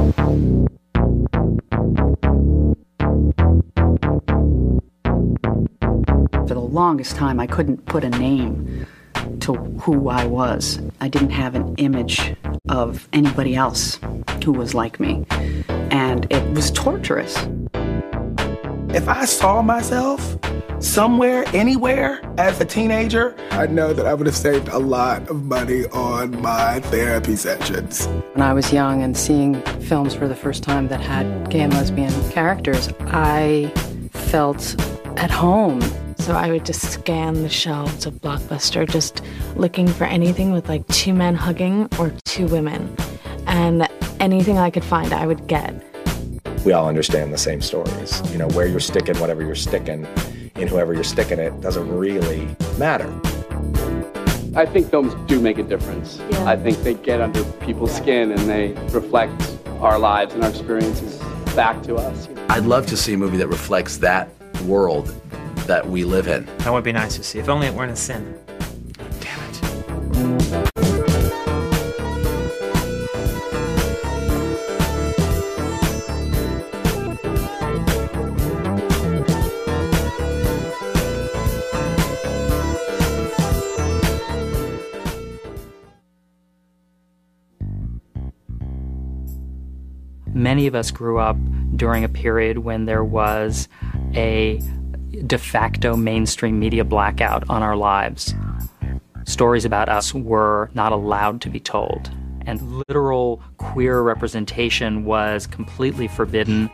For the longest time, I couldn't put a name to who I was. I didn't have an image of anybody else who was like me, and it was torturous. If I saw myself somewhere, anywhere, as a teenager, I know that I would have saved a lot of money on my therapy sessions. When I was young and seeing films for the first time that had gay and lesbian characters, I felt at home. So I would just scan the shelves of Blockbuster, just looking for anything with like two men hugging or two women. And anything I could find, I would get. We all understand the same stories. You know, where you're sticking, whatever you're sticking, in whoever you're sticking it, doesn't really matter. I think films do make a difference. Yeah. I think they get under people's skin and they reflect our lives and our experiences back to us. I'd love to see a movie that reflects that world that we live in. That would be nice to see, if only it weren't a sin. Damn it. Many of us grew up during a period when there was a de facto mainstream media blackout on our lives. Stories about us were not allowed to be told, and literal queer representation was completely forbidden.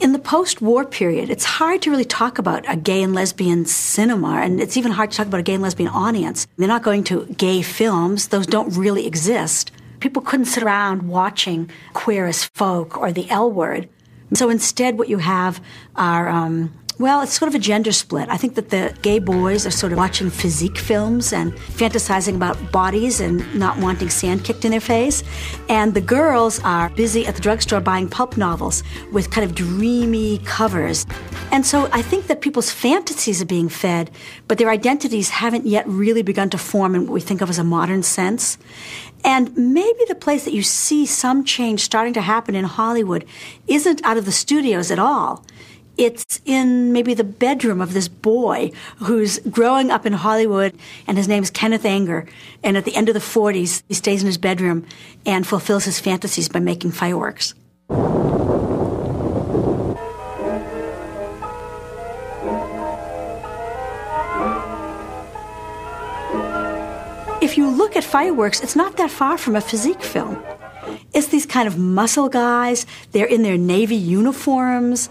In the post-war period, it's hard to really talk about a gay and lesbian cinema, and it's even hard to talk about a gay and lesbian audience. They're not going to gay films. Those don't really exist. People couldn't sit around watching Queer as Folk or The L Word. So instead what you have are, it's sort of a gender split. I think that the gay boys are sort of watching physique films and fantasizing about bodies and not wanting sand kicked in their face. And the girls are busy at the drugstore buying pulp novels with kind of dreamy covers. And so I think that people's fantasies are being fed, but their identities haven't yet really begun to form in what we think of as a modern sense. And maybe the place that you see some change starting to happen in Hollywood isn't out of the studios at all. It's in maybe the bedroom of this boy who's growing up in Hollywood, and his name's Kenneth Anger. And at the end of the 40s, he stays in his bedroom and fulfills his fantasies by making fireworks. If you look at fireworks, it's not that far from a physique film. It's these kind of muscle guys. They're in their Navy uniforms.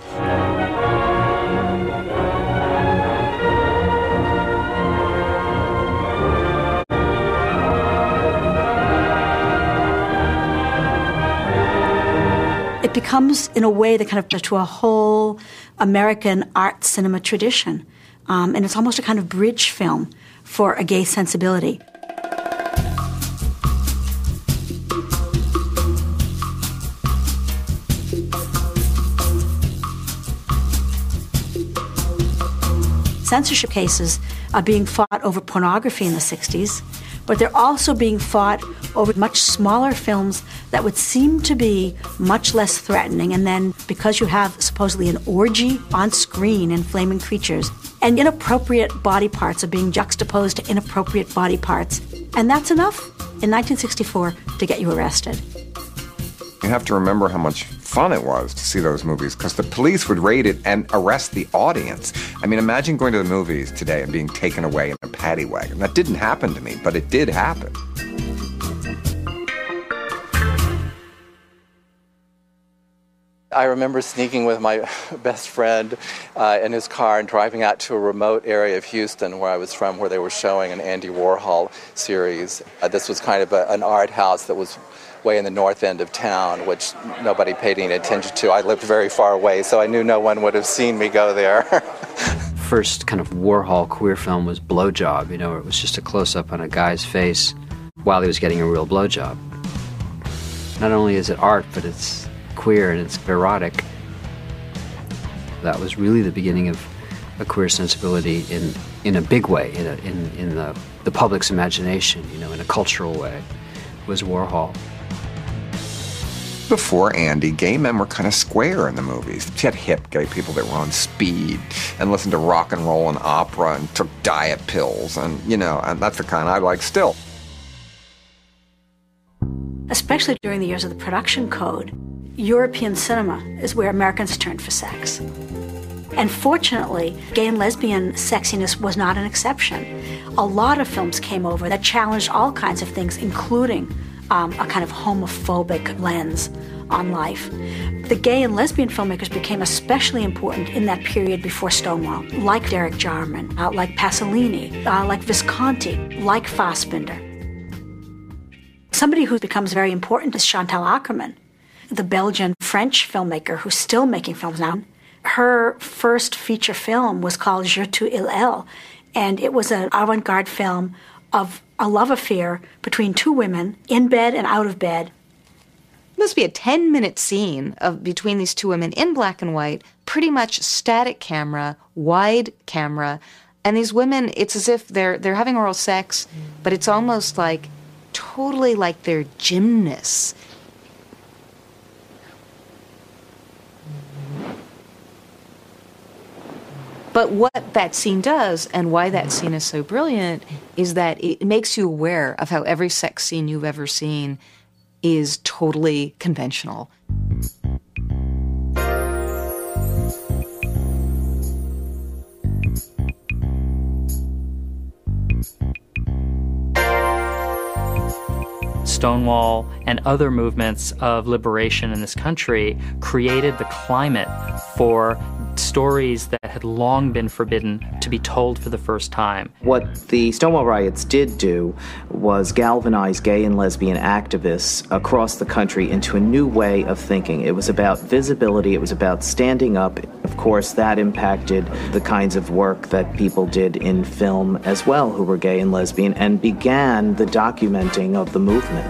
It becomes, in a way, the kind of to a whole American art cinema tradition. And it's almost a kind of bridge film for a gay sensibility. Censorship cases are being fought over pornography in the 60s, but they're also being fought over much smaller films that would seem to be much less threatening. And then because you have supposedly an orgy on screen in Flaming Creatures, and inappropriate body parts are being juxtaposed to inappropriate body parts. And that's enough in 1964 to get you arrested. You have to remember how much fun it was to see those movies, because the police would raid it and arrest the audience. I mean, imagine going to the movies today and being taken away in a paddy wagon. That didn't happen to me, but it did happen. I remember sneaking with my best friend in his car and driving out to a remote area of Houston where I was from, where they were showing an Andy Warhol series. This was kind of an art house that was way in the north end of town, which nobody paid any attention to. I lived very far away, so I knew no one would have seen me go there. First kind of Warhol queer film was Blowjob. You know, it was just a close-up on a guy's face while he was getting a real blowjob. Not only is it art, but it's queer and it's erotic. That was really the beginning of a queer sensibility in a big way, in the public's imagination, you know, in a cultural way, was Warhol. Before Andy, gay men were kind of square in the movies. You had hip gay people that were on speed and listened to rock and roll and opera and took diet pills, and, you know, and that's the kind I like still. Especially during the years of the production code, European cinema is where Americans turned for sex. And fortunately, gay and lesbian sexiness was not an exception. A lot of films came over that challenged all kinds of things, including a kind of homophobic lens on life. The gay and lesbian filmmakers became especially important in that period before Stonewall, like Derek Jarman, like Pasolini, like Visconti, like Fassbinder. Somebody who becomes very important is Chantal Akerman, the Belgian-French filmmaker who's still making films now. Her first feature film was called Je tu il elle, and it was an avant-garde film of a love affair between two women, in bed and out of bed. It must be a 10-minute scene between these two women in black and white, pretty much static camera, wide camera, and these women, it's as if they're having oral sex, but it's almost like, totally like they're gymnasts. But what that scene does, and why that scene is so brilliant, is that it makes you aware of how every sex scene you've ever seen is totally conventional. Stonewall and other movements of liberation in this country created the climate for stories that had long been forbidden to be told for the first time. What the Stonewall riots did do was galvanize gay and lesbian activists across the country into a new way of thinking. It was about visibility, it was about standing up. Of course, that impacted the kinds of work that people did in film as well who were gay and lesbian, and began the documenting of the movement.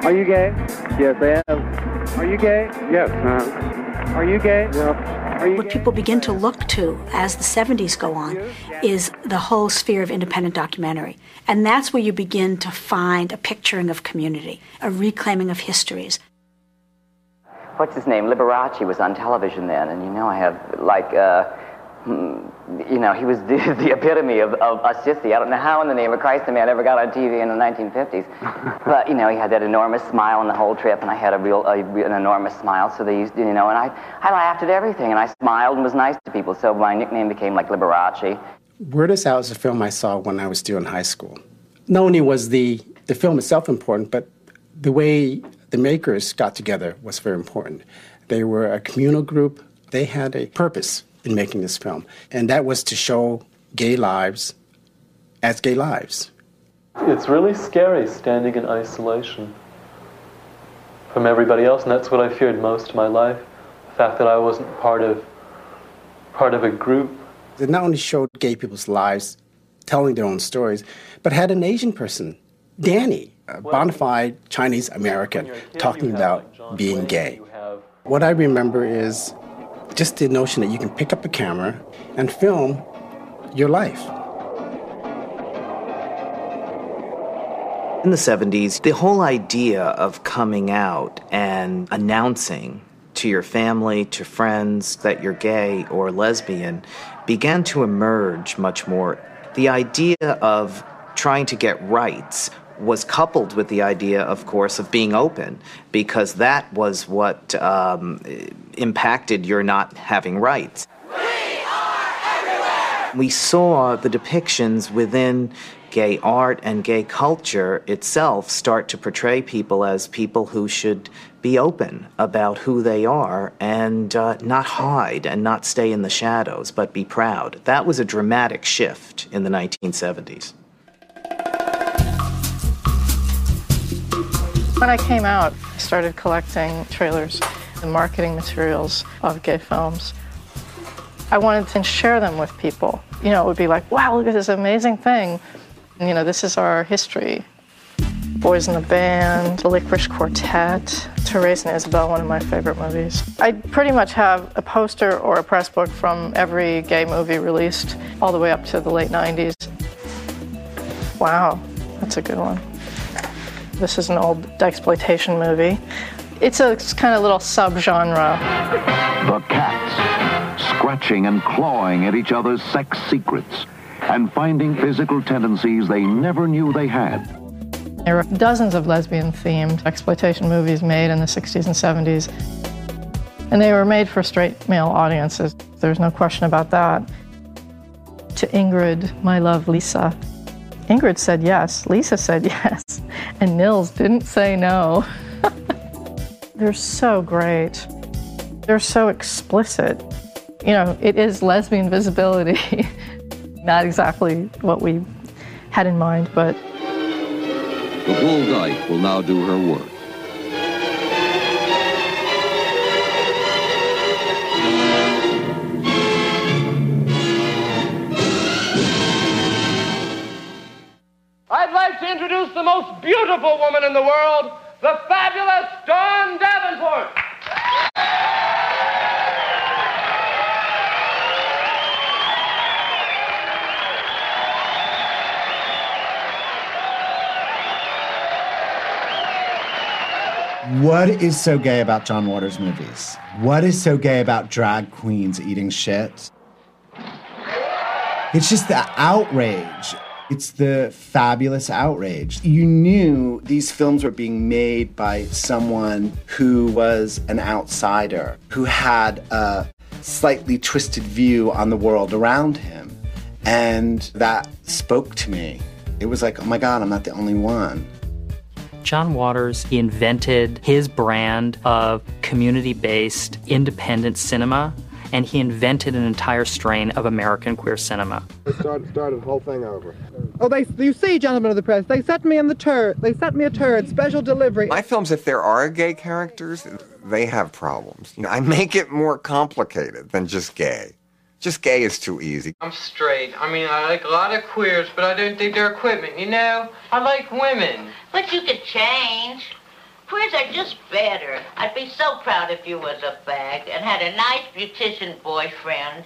Are you gay? Yes, I am. Are you gay? Yes, ma'am. Are you gay? Yeah. Are you what gay? People begin to look to as the 70s go on is the whole sphere of independent documentary. And that's where you begin to find a picturing of community, a reclaiming of histories. What's his name? Liberace was on television then, and you know I have, like, you know, he was the epitome of us sissy. I don't know how in the name of Christ the man ever got on TV in the 1950s. But, you know, he had that enormous smile on the whole trip, and I had an enormous smile, so they used, you know, and I laughed at everything, and I smiled and was nice to people, so my nickname became, like, Liberace. Word Is Out is a film I saw when I was still in high school. Not only was the film itself important, but the way the makers got together was very important. They were a communal group. They had a purpose in making this film, and that was to show gay lives as gay lives. It's really scary standing in isolation from everybody else, and that's what I feared most in my life, the fact that I wasn't part of a group. It not only showed gay people's lives telling their own stories, but had an Asian person, Danny, a bona fide Chinese American, talking about being gay. What I remember is just the notion that you can pick up a camera and film your life. In the 70s, the whole idea of coming out and announcing to your family, to friends, that you're gay or lesbian began to emerge much more. The idea of trying to get rights was coupled with the idea, of course, of being open, because that was what impacted your not having rights. We saw the depictions within gay art and gay culture itself start to portray people as people who should be open about who they are and not hide and not stay in the shadows, but be proud. That was a dramatic shift in the 1970s. When I came out, I started collecting trailers and marketing materials of gay films. I wanted to share them with people. You know, it would be like, wow, look at this amazing thing. And, you know, this is our history. Boys in the Band, The Licorice Quartet, Therese and Isabel, one of my favorite movies. I pretty much have a poster or a press book from every gay movie released all the way up to the late 90s. Wow, that's a good one. This is an old exploitation movie. It's a kind of little subgenre. The cats, scratching and clawing at each other's sex secrets and finding physical tendencies they never knew they had. There were dozens of lesbian-themed exploitation movies made in the 60s and 70s, and they were made for straight male audiences. There's no question about that. To Ingrid, my love, Lisa. Ingrid said yes, Lisa said yes, and Nils didn't say no. They're so great. They're so explicit. You know, it is lesbian visibility. Not exactly what we had in mind, but... The Bull Dyke will now do her work. I'd like to introduce the most beautiful woman in the world, the fabulous Dawn Davenport. What is so gay about John Waters movies? What is so gay about drag queens eating shit? It's just the outrage. It's the fabulous outrage. You knew these films were being made by someone who was an outsider, who had a slightly twisted view on the world around him. And that spoke to me. It was like, oh my God, I'm not the only one. John Waters, he invented his brand of community-based independent cinema, and he invented an entire strain of American queer cinema. Started the whole thing over. Oh, you see, gentlemen of the press, they sent me a turd, special delivery. My films, if there are gay characters, they have problems. You know, I make it more complicated than just gay. Just gay is too easy. I'm straight. I mean, I like a lot of queers, but I don't think they're equipment, you know? I like women. But you could change. Queers are just better. I'd be so proud if you was a fag and had a nice beautician boyfriend.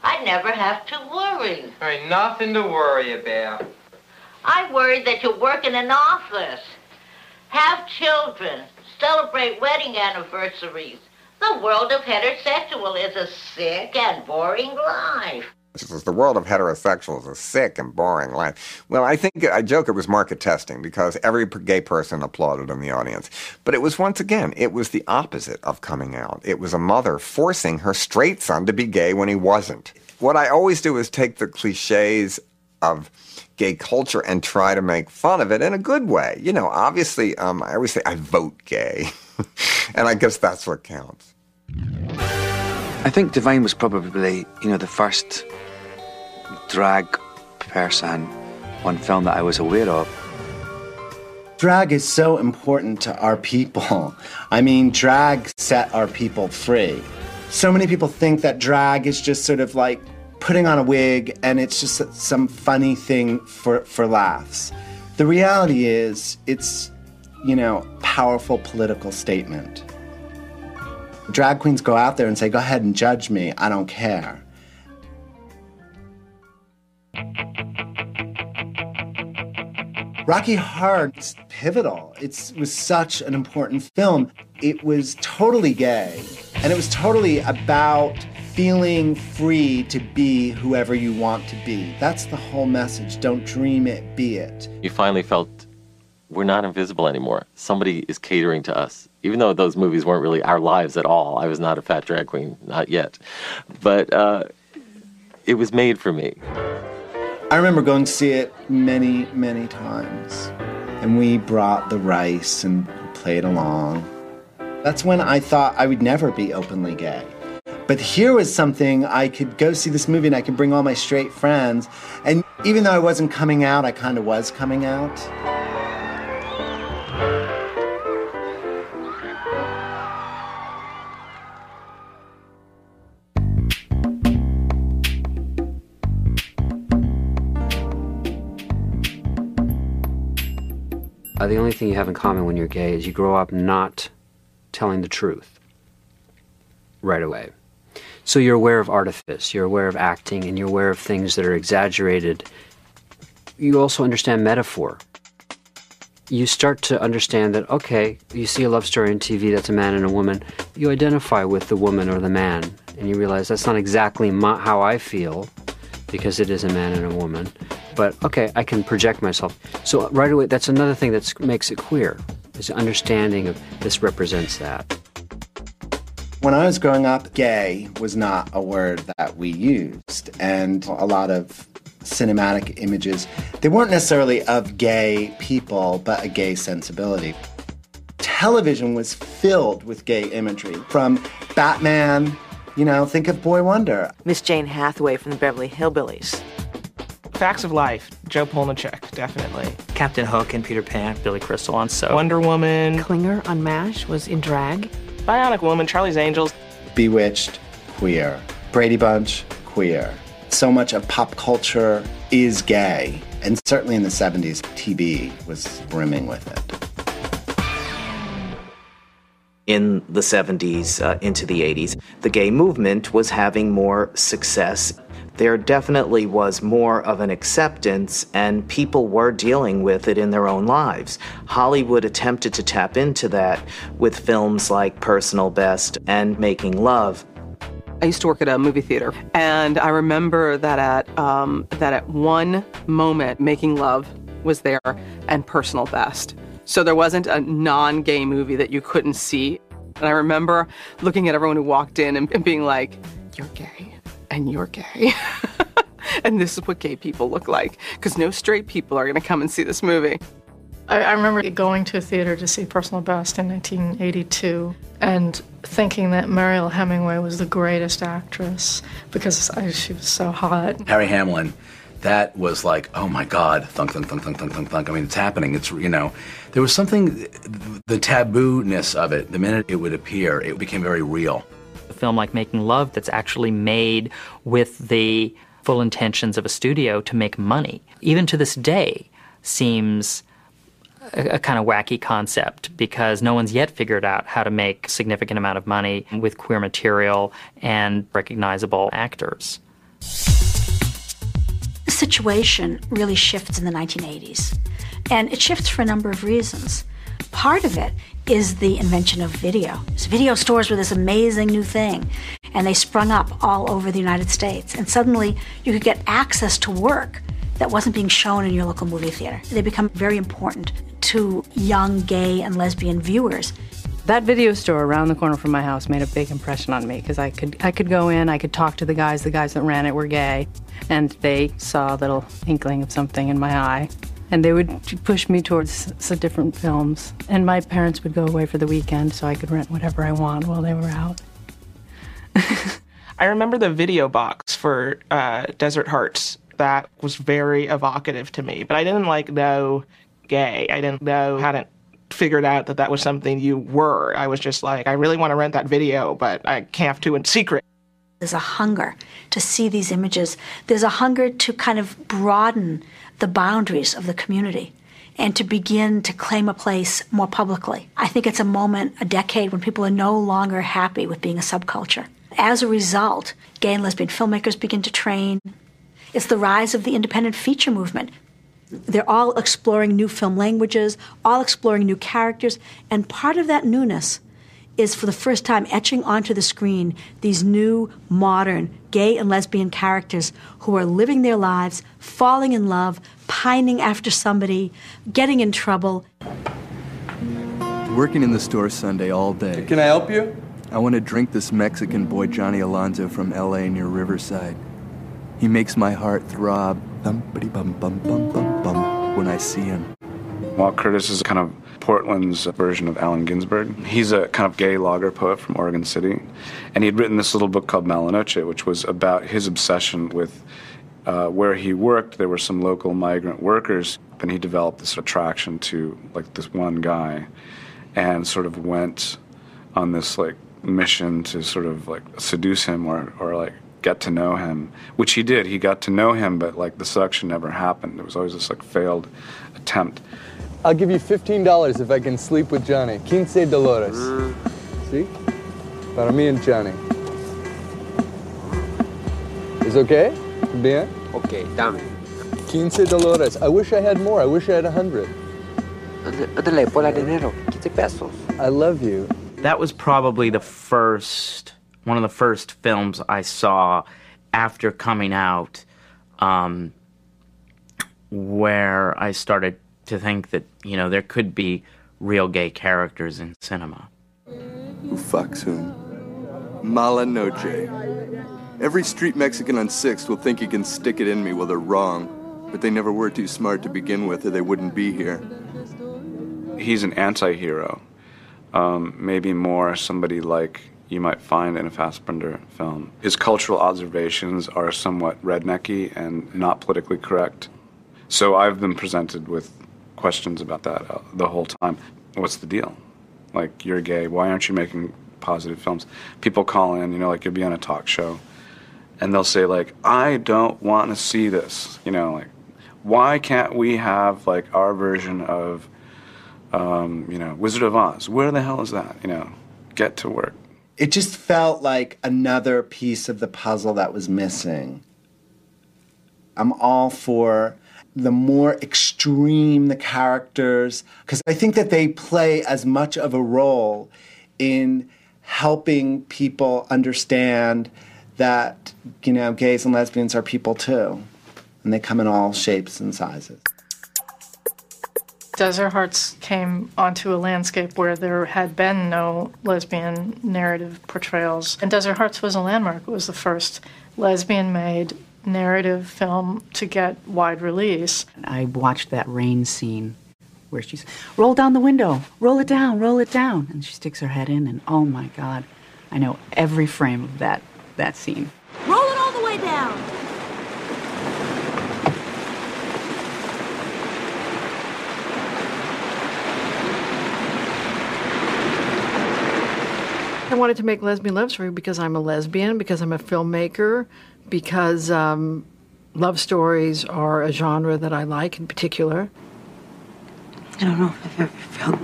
I'd never have to worry. There ain't nothing to worry about. I worry that you work in an office, have children, celebrate wedding anniversaries. The world of heterosexual is a sick and boring life. The world of heterosexuals is a sick and boring life. Well, I joke it was market testing because every gay person applauded in the audience. But it was, once again, it was the opposite of coming out. It was a mother forcing her straight son to be gay when he wasn't. What I always do is take the cliches of gay culture and try to make fun of it in a good way. You know, obviously, I always say I vote gay. And I guess that's what counts. I think Divine was probably, the first drag person on film that I was aware of. Drag is so important to our people. I mean, drag set our people free. So many people think that drag is just sort of like putting on a wig and it's just some funny thing for laughs. The reality is it's, powerful political statement. Drag queens go out there and say, go ahead and judge me, I don't care. Rocky Horror's pivotal. It was such an important film. It was totally gay, and it was totally about feeling free to be whoever you want to be. That's the whole message. Don't dream it, be it. You finally felt we're not invisible anymore. Somebody is catering to us. Even though those movies weren't really our lives at all. I was not a fat drag queen, not yet. But it was made for me. I remember going to see it many, many times. And we brought the rice and played along. That's when I thought I would never be openly gay. But here was something, I could go see this movie and I could bring all my straight friends. And even though I wasn't coming out, I kind of was coming out. The only thing you have in common when you're gay is you grow up not telling the truth right away. So you're aware of artifice, you're aware of acting, and you're aware of things that are exaggerated. You also understand metaphor. You start to understand that, okay, you see a love story on TV that's a man and a woman, you identify with the woman or the man, and you realize that's not exactly how I feel, because it is a man and a woman, but okay, I can project myself. So right away, that's another thing that makes it queer, is understanding of this represents that. When I was growing up, gay was not a word that we used, and a lot of cinematic images, they weren't necessarily of gay people, but a gay sensibility. Television was filled with gay imagery, from Batman, think of Boy Wonder. Miss Jane Hathaway from the Beverly Hillbillies. Facts of Life, Joe Polnicek, definitely. Captain Hook and Peter Pan, Billy Crystal on So. Wonder Woman. Klinger on MASH was in drag. Bionic Woman, Charlie's Angels. Bewitched, queer. Brady Bunch, queer. So much of pop culture is gay, and certainly in the 70s, TV was brimming with it. In the 70s into the 80s, the gay movement was having more success. There definitely was more of an acceptance, and people were dealing with it in their own lives. Hollywood attempted to tap into that with films like Personal Best and Making Love. I used to work at a movie theater, and I remember that at one moment, Making Love was there and Personal Best. So there wasn't a non-gay movie that you couldn't see. And I remember looking at everyone who walked in and being like, you're gay, and you're gay. And this is what gay people look like, because no straight people are going to come and see this movie. I remember going to a theater to see Personal Best in 1982 and thinking that Mariel Hemingway was the greatest actress because she was so hot. Harry Hamlin, that was like, oh my God, thunk, thunk, thunk, thunk, thunk, thunk, thunk. I mean, it's happening. It's, there was something, the taboo-ness of it, the minute it would appear, it became very real. A film like Making Love that's actually made with the full intentions of a studio to make money, even to this day, seems a kind of wacky concept because no one's yet figured out how to make a significant amount of money with queer material and recognizable actors. The situation really shifts in the 1980s, and it shifts for a number of reasons. Part of it is the invention of video. So video stores were this amazing new thing, and they sprung up all over the United States, and suddenly you could get access to work that wasn't being shown in your local movie theater. They become very important to young gay and lesbian viewers. That video store around the corner from my house made a big impression on me because I could go in, I could talk to the guys that ran it were gay, and they saw a little inkling of something in my eye. And they would push me towards some different films. And my parents would go away for the weekend so I could rent whatever I want while they were out. I remember the video box for Desert Hearts. That was very evocative to me. But I didn't know gay. I hadn't figured out that was something you were. I was just like, I really want to rent that video, but I have to in secret. There's a hunger to see these images. There's a hunger to kind of broaden the boundaries of the community and to begin to claim a place more publicly. I think it's a moment, a decade, when people are no longer happy with being a subculture. As a result, gay and lesbian filmmakers begin to train. It's the rise of the independent feature movement. They're all exploring new film languages, all exploring new characters, and part of that newness is for the first time etching onto the screen these new, modern, gay and lesbian characters who are living their lives, falling in love, pining after somebody, getting in trouble. Working in the store Sunday all day. Can I help you? I want to drink this Mexican boy Johnny Alonzo from L.A. near Riverside. He makes my heart throb, bum-ba-dee-bum-bum-bum-bum-bum, when I see him. Walt Curtis is kind of Portland's version of Allen Ginsberg. He's a kind of gay lager poet from Oregon City, and he had written this little book called Malanoche, which was about his obsession with where he worked. There were some local migrant workers, and he developed this attraction to this one guy, and sort of went on this mission to sort of seduce him or get to know him, which he did. He got to know him, but the seduction never happened. It was always this failed attempt. I'll give you $15 if I can sleep with Johnny. $15. See? Para mí and Johnny. Is okay? Bien? Okay, dame. $15. I wish I had more. I wish I had 100. Ándale, ponle dinero. 15 pesos. I love you. That was probably one of the first films I saw after coming out, where I started to think that, there could be real gay characters in cinema. Who fucks whom? Mala noche. Every street Mexican on 6th will think he can stick it in me while they're wrong, but they never were too smart to begin with or they wouldn't be here. He's an anti-hero. Maybe more somebody like you might find in a Fassbinder film. His cultural observations are somewhat rednecky and not politically correct. So I've been presented with questions about that the whole time. What's the deal? Like, you're gay, why aren't you making positive films? People call in, like you'll be on a talk show, and they'll say, like, I don't want to see this. Like, why can't we have, like, our version of, Wizard of Oz? Where the hell is that? Get to work. It just felt like another piece of the puzzle that was missing. I'm all for the more extreme the characters, because I think that they play as much of a role in helping people understand that, gays and lesbians are people too. And they come in all shapes and sizes. Desert Hearts came onto a landscape where there had been no lesbian narrative portrayals. And Desert Hearts was a landmark. It was the first lesbian-made narrative film to get wide release. I watched that rain scene where she's, roll down the window, roll it down, and she sticks her head in, and oh my God, I know every frame of that scene. Roll it all the way down. I wanted to make lesbian love story because I'm a lesbian, because I'm a filmmaker, because love stories are a genre that I like in particular. I don't know if I've ever felt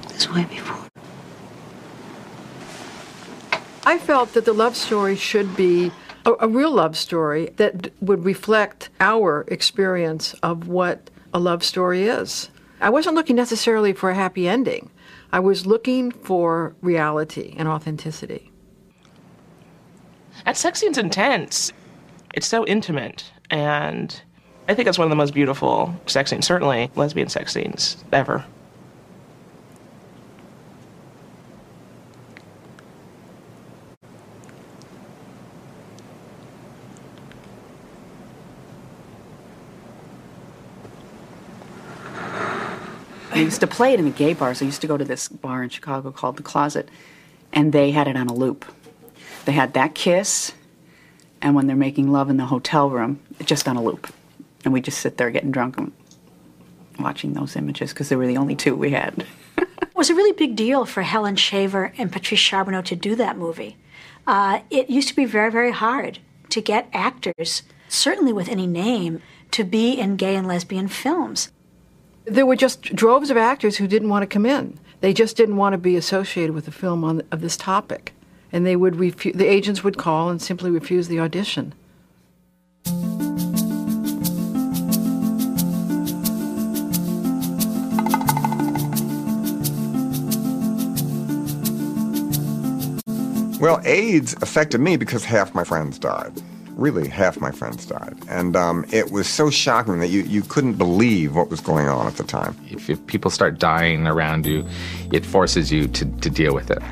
this way before. I felt that the love story should be a real love story that would reflect our experience of what a love story is. I wasn't looking necessarily for a happy ending. I was looking for reality and authenticity. That sex scene's intense. It's so intimate, and I think that's one of the most beautiful sex scenes, certainly lesbian sex scenes, ever. I used to play it in the gay bars. I used to go to this bar in Chicago called The Closet, and they had it on a loop. They had that kiss, and when they're making love in the hotel room, just on a loop. And we just sit there getting drunk and watching those images because they were the only two we had. It was a really big deal for Helen Shaver and Patrice Charbonneau to do that movie. It used to be very, very hard to get actors, certainly with any name, to be in gay and lesbian films. There were just droves of actors who didn't want to come in. They just didn't want to be associated with a film of this topic. And they would the agents would call and simply refuse the audition. Well, AIDS affected me because half my friends died. Really, half my friends died. And it was so shocking that you couldn't believe what was going on at the time. If people start dying around you, it forces you to deal with it.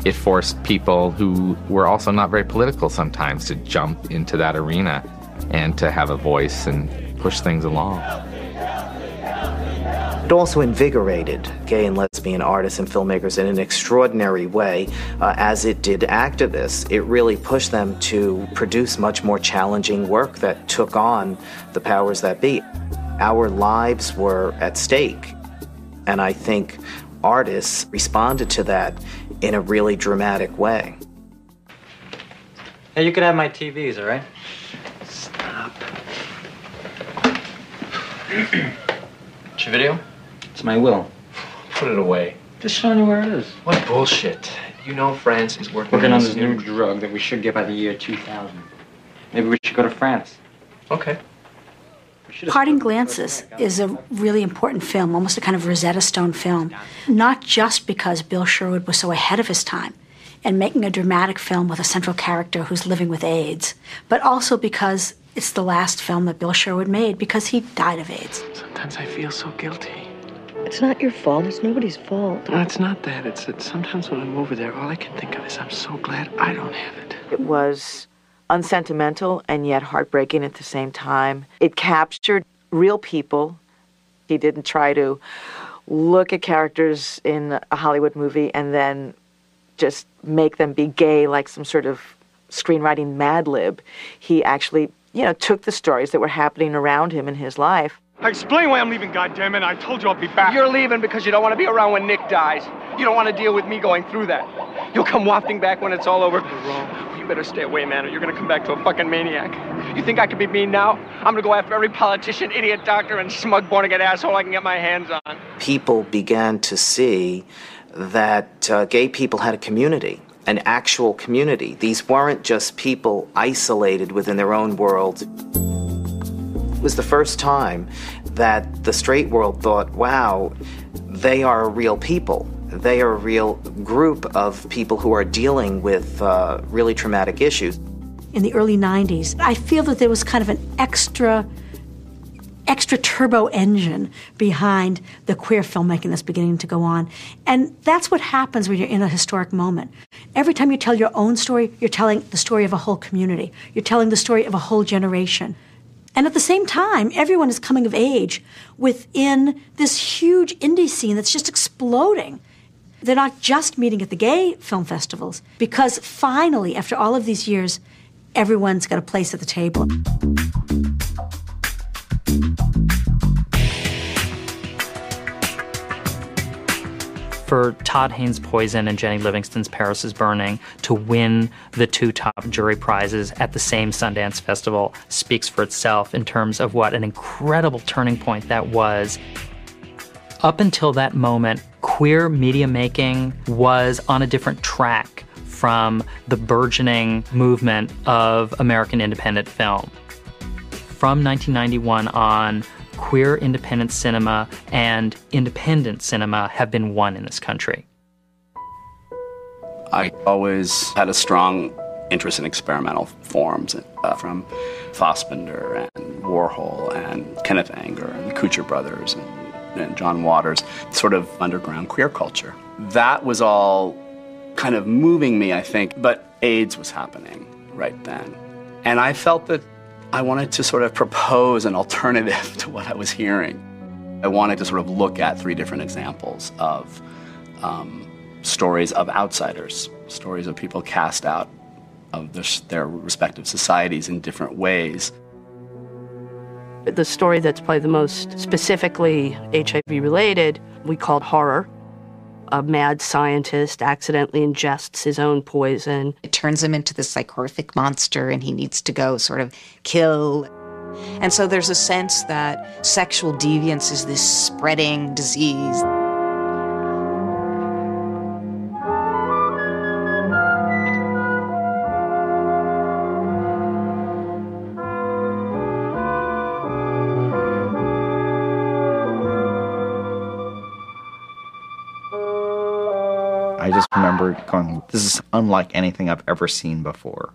It forced people who were also not very political sometimes to jump into that arena and to have a voice and push things along. It also invigorated gay and lesbian artists and filmmakers in an extraordinary way, as it did activists. It really pushed them to produce much more challenging work that took on the powers that be. Our lives were at stake, and I think artists responded to that in a really dramatic way. Hey, you can have my TVs, all right? Stop. It's your video? It's my will. Put it away. Just showing you where it is. What bullshit. You know France is working On this new drug that we should get by the year 2000. Maybe we should go to France. Okay. Parting Glances is a really important film, almost a kind of Rosetta Stone film, not just because Bill Sherwood was so ahead of his time and making a dramatic film with a central character who's living with AIDS, but also because it's the last film that Bill Sherwood made because he died of AIDS. Sometimes I feel so guilty. It's not your fault. It's nobody's fault. No, it's not that. It's that sometimes when I'm over there, all I can think of is I'm so glad I don't have it. It was unsentimental and yet heartbreaking at the same time. It captured real people. He didn't try to look at characters in a Hollywood movie and then just make them be gay like some sort of screenwriting Mad Lib. He actually, took the stories that were happening around him in his life. I explained why I'm leaving, goddammit. I told you I'll be back. You're leaving because you don't want to be around when Nick dies. You don't want to deal with me going through that. You'll come wafting back when it's all over. You're wrong. You better stay away, man, or you're going to come back to a fucking maniac. You think I can be mean now? I'm going to go after every politician, idiot doctor, and smug born-again asshole I can get my hands on. People began to see that gay people had a community, an actual community. These weren't just people isolated within their own world. It was the first time that the straight world thought, wow, they are real people. They are a real group of people who are dealing with really traumatic issues. In the early 90s, I feel that there was kind of an extra turbo engine behind the queer filmmaking that's beginning to go on. And that's what happens when you're in a historic moment. Every time you tell your own story, you're telling the story of a whole community. You're telling the story of a whole generation. And at the same time, everyone is coming of age within this huge indie scene that's just exploding. They're not just meeting at the gay film festivals, because finally, after all of these years, everyone's got a place at the table. For Todd Haynes' Poison and Jenny Livingston's Paris is Burning to win the two top jury prizes at the same Sundance Festival speaks for itself in terms of what an incredible turning point that was. Up until that moment, queer media making was on a different track from the burgeoning movement of American independent film. From 1991 on, queer independent cinema and independent cinema have been one in this country. I always had a strong interest in experimental forms, from Fassbinder and Warhol and Kenneth Anger and the Kuchar brothers and John Waters, sort of underground queer culture. That was all kind of moving me, I think, but AIDS was happening right then. And I felt that I wanted to sort of propose an alternative to what I was hearing. I wanted to sort of look at three different examples of stories of outsiders, stories of people cast out of their respective societies in different ways. The story that's probably the most specifically HIV related, we called Horror. A mad scientist accidentally ingests his own poison. It turns him into this psychorphic monster, and he needs to go sort of kill. And so there's a sense that sexual deviance is this spreading disease. I just remember going, this is unlike anything I've ever seen before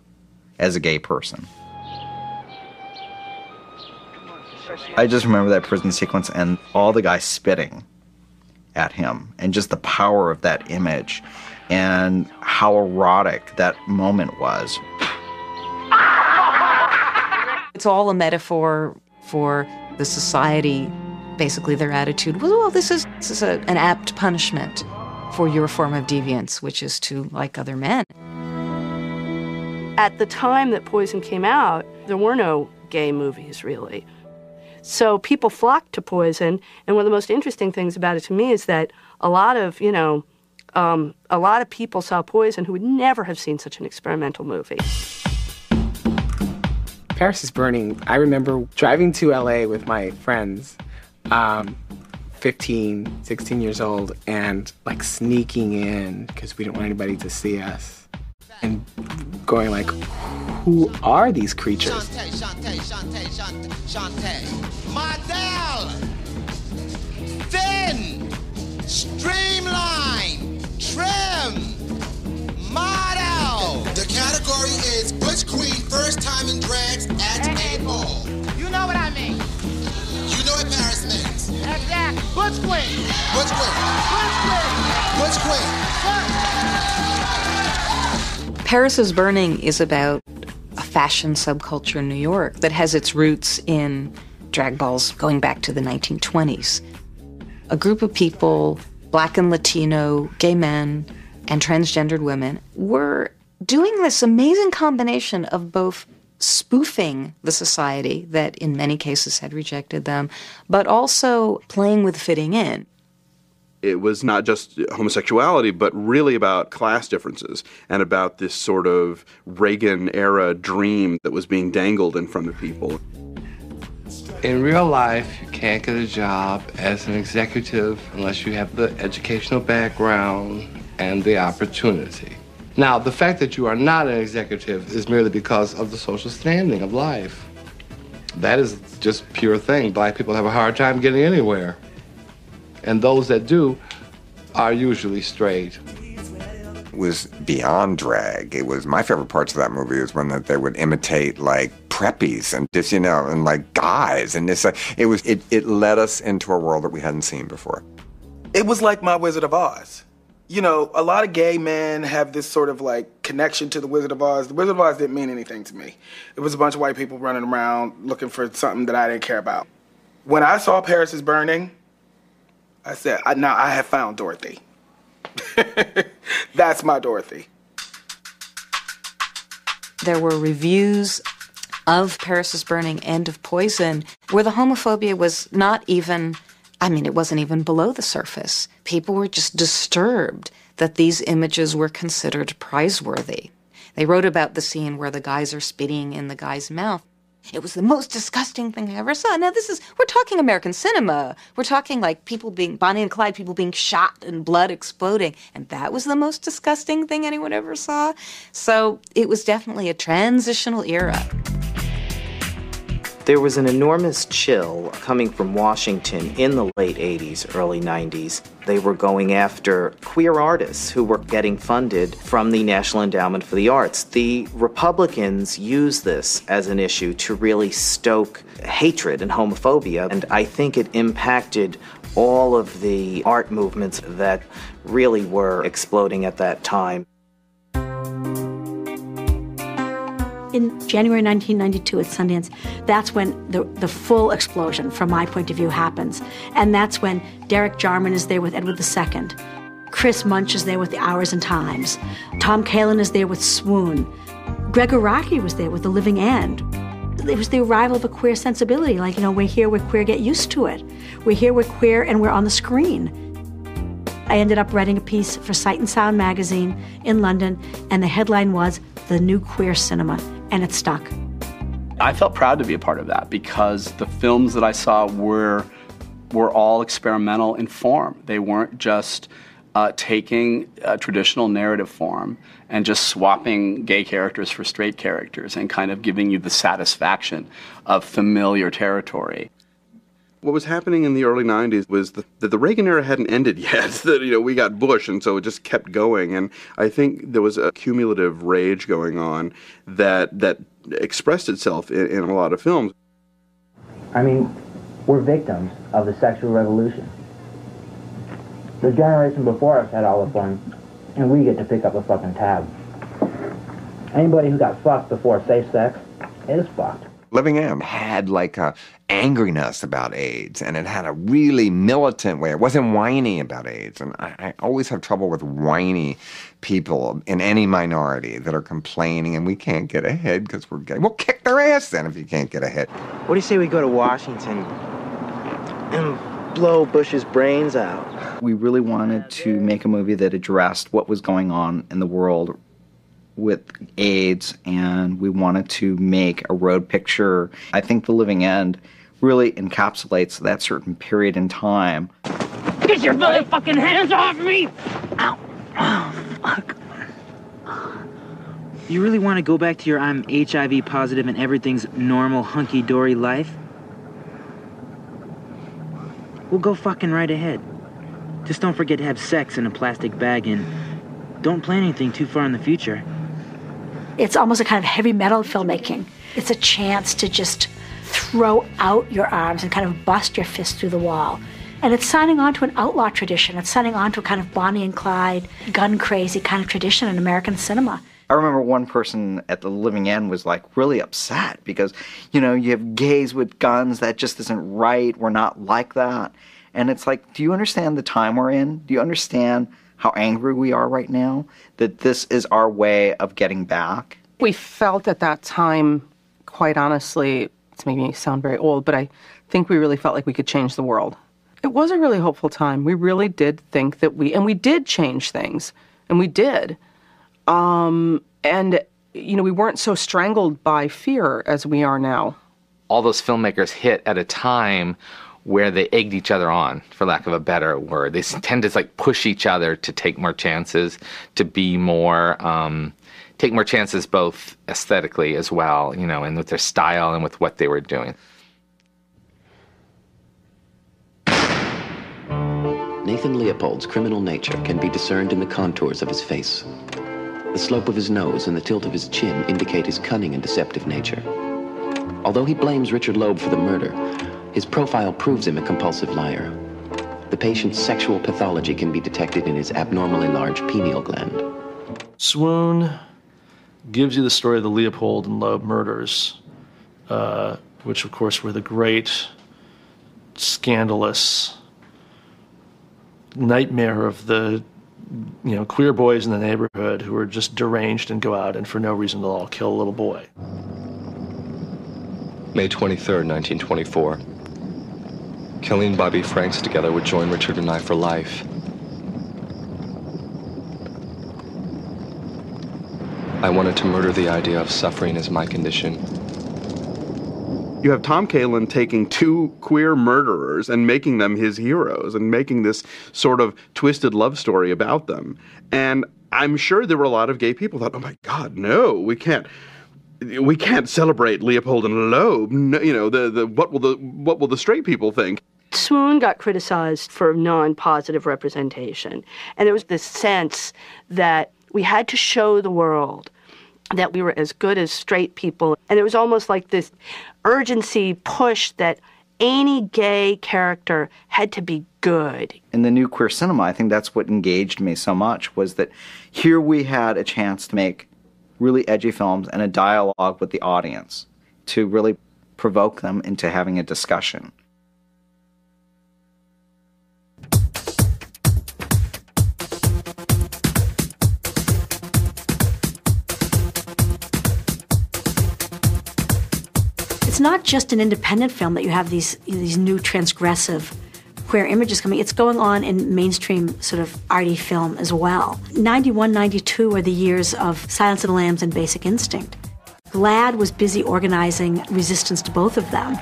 as a gay person. I just remember that prison sequence and all the guys spitting at him and just the power of that image and how erotic that moment was. It's all a metaphor for the society. Basically, their attitude was, well, this is an apt punishment for your form of deviance, which is to like other men. At the time that Poison came out, there were no gay movies, really. So people flocked to Poison, and one of the most interesting things about it to me is that a lot of people saw Poison who would never have seen such an experimental movie. Paris is Burning, I remember driving to LA with my friends 15, 16 years old, and like sneaking in because we didn't want anybody to see us, and going like, who are these creatures? Model, thin, streamline, trim, model. The category is Butch Queen, first time in drags at a ball. You know what I mean. You know what Paris means. Exactly. Butch Queen. Butch Queen. Butch Queen. Butch Queen. Paris is Burning is about a fashion subculture in New York that has its roots in drag balls going back to the 1920s. A group of people, Black and Latino, gay men, and transgendered women, were doing this amazing combination of both spoofing the society that in many cases had rejected them, but also playing with fitting in. It was not just homosexuality, but really about class differences and about this sort of Reagan-era dream that was being dangled in front of people. In real life, you can't get a job as an executive unless you have the educational background and the opportunity. Now, the fact that you are not an executive is merely because of the social standing of life. That is just pure thing. Black people have a hard time getting anywhere. And those that do are usually straight. It was beyond drag. It was, my favorite parts of that movie is when they would imitate like preppies and just, you know, and like guys. And it's like, it led us into a world that we hadn't seen before. It was like my Wizard of Oz. You know, a lot of gay men have this sort of like connection to the Wizard of Oz. The Wizard of Oz didn't mean anything to me. It was a bunch of white people running around looking for something that I didn't care about. When I saw Paris is Burning, I said, now I have found Dorothy. That's my Dorothy. There were reviews of Paris is Burning and of Poison where the homophobia was not even, it wasn't even below the surface. People were just disturbed that these images were considered praiseworthy. They wrote about the scene where the guys are spitting in the guy's mouth. It was the most disgusting thing I ever saw. Now we're talking American cinema. We're talking like people being, Bonnie and Clyde, people being shot and blood exploding. And that was the most disgusting thing anyone ever saw. So it was definitely a transitional era. There was an enormous chill coming from Washington in the late 80s, early 90s. They were going after queer artists who were getting funded from the National Endowment for the Arts. The Republicans used this as an issue to really stoke hatred and homophobia, and I think it impacted all of the art movements that really were exploding at that time. In January 1992 at Sundance, that's when the full explosion, from my point of view, happens. And that's when Derek Jarman is there with Edward II. Chris Munch is there with The Hours and Times. Tom Kalin is there with Swoon. Greg Araki was there with The Living End. It was the arrival of a queer sensibility. Like, we're here, we're queer, get used to it. We're here, we're queer, and we're on the screen. I ended up writing a piece for Sight and Sound magazine in London, and the headline was The New Queer Cinema. And it stuck. I felt proud to be a part of that because the films that I saw were all experimental in form. They weren't just taking a traditional narrative form and just swapping gay characters for straight characters and kind of giving you the satisfaction of familiar territory. What was happening in the early 90s was that the Reagan era hadn't ended yet. That we got Bush, and so it just kept going. And I think there was a cumulative rage going on that expressed itself in a lot of films. We're victims of the sexual revolution. The generation before us had all the fun, and we get to pick up the fucking tab. Anybody who got fucked before safe sex is fucked. Living End had like a angriness about AIDS, and it had a really militant way. It wasn't whiny about AIDS, and I always have trouble with whiny people in any minority that are complaining and we can't get ahead because we're gay. We'll kick their ass then if you can't get ahead. What do you say we go to Washington and blow Bush's brains out? We really wanted to make a movie that addressed what was going on in the world with AIDS, and we wanted to make a road picture. I think The Living End really encapsulates that certain period in time. Get your fucking hands off me! Ow. Oh, fuck. You really want to go back to your I'm HIV positive and everything's normal hunky-dory life? Well, go fucking right ahead. Just don't forget to have sex in a plastic bag and don't plan anything too far in the future. It's almost a kind of heavy metal filmmaking. It's a chance to just throw out your arms and kind of bust your fist through the wall. And it's signing on to an outlaw tradition. It's signing on to a kind of Bonnie and Clyde, gun-crazy kind of tradition in American cinema. I remember one person at the living end was like really upset because, you know, you have gays with guns, that just isn't right, we're not like that. And it's like, do you understand the time we're in? Do you understand how angry we are right now? That this is our way of getting back? We felt at that time, quite honestly, it's making me sound very old, but I think we really felt like we could change the world. It was a really hopeful time. We really did think that we did change things, and we did. And, you know, we weren't so strangled by fear as we are now. All those filmmakers hit at a time where they egged each other on, for lack of a better word. They tend to like push each other to take more chances, to be more, take more chances both aesthetically as well, you know, and with their style and with what they were doing. Nathan Leopold's criminal nature can be discerned in the contours of his face. The slope of his nose and the tilt of his chin indicate his cunning and deceptive nature. Although he blames Richard Loeb for the murder, his profile proves him a compulsive liar. The patient's sexual pathology can be detected in his abnormally large pineal gland. Swoon gives you the story of the Leopold and Loeb murders, which of course were the great, scandalous nightmare of the, you know, queer boys in the neighborhood who were just deranged and go out and for no reason at all kill a little boy. May 23rd, 1924. Kelly and Bobby Franks together would join Richard and I for life. I wanted to murder the idea of suffering as my condition. You have Tom Kalin taking two queer murderers and making them his heroes and making this sort of twisted love story about them. And I'm sure there were a lot of gay people that, oh my God, no, we can't celebrate Leopold and Loeb. No, you know, what will the straight people think? Swoon got criticized for non-positive representation. And there was this sense that we had to show the world that we were as good as straight people. And it was almost like this urgency push that any gay character had to be good. In the new queer cinema, I think that's what engaged me so much, was that here we had a chance to make really edgy films and a dialogue with the audience to really provoke them into having a discussion. It's not just an independent film that you have these new transgressive queer images coming. It's going on in mainstream sort of arty film as well. 91, 92 are the years of Silence of the Lambs and Basic Instinct. GLAAD was busy organizing resistance to both of them.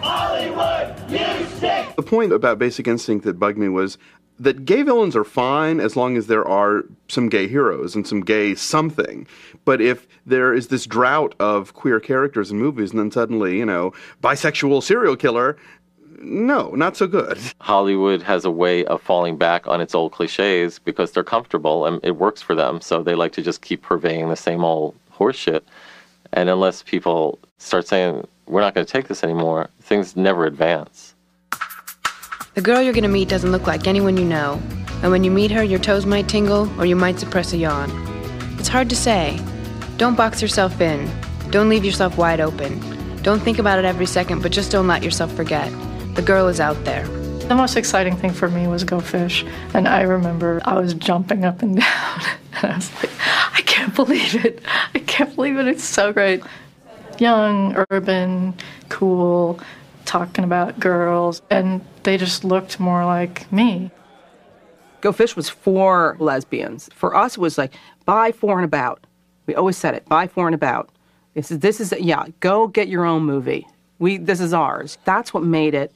Hollywood, you sick! The point about Basic Instinct that bugged me was that gay villains are fine as long as there are some gay heroes and some gay something. But if there is this drought of queer characters in movies and then suddenly, you know, bisexual serial killer, no, not so good. Hollywood has a way of falling back on its old cliches because they're comfortable and it works for them. So they like to just keep purveying the same old horse shit. And unless people start saying, we're not going to take this anymore, things never advance. The girl you're going to meet doesn't look like anyone you know. And when you meet her, your toes might tingle or you might suppress a yawn. It's hard to say. Don't box yourself in. Don't leave yourself wide open. Don't think about it every second, but just don't let yourself forget. The girl is out there. The most exciting thing for me was Go Fish. And I remember I was jumping up and down. And I was like, I can't believe it. I can't believe it. It's so great. Young, urban, cool, talking about girls. And they just looked more like me. Go Fish was for lesbians. For us, it was like, by, for, and about. We always said it, by, for, and about. This is, yeah, go get your own movie. This is ours. That's what made it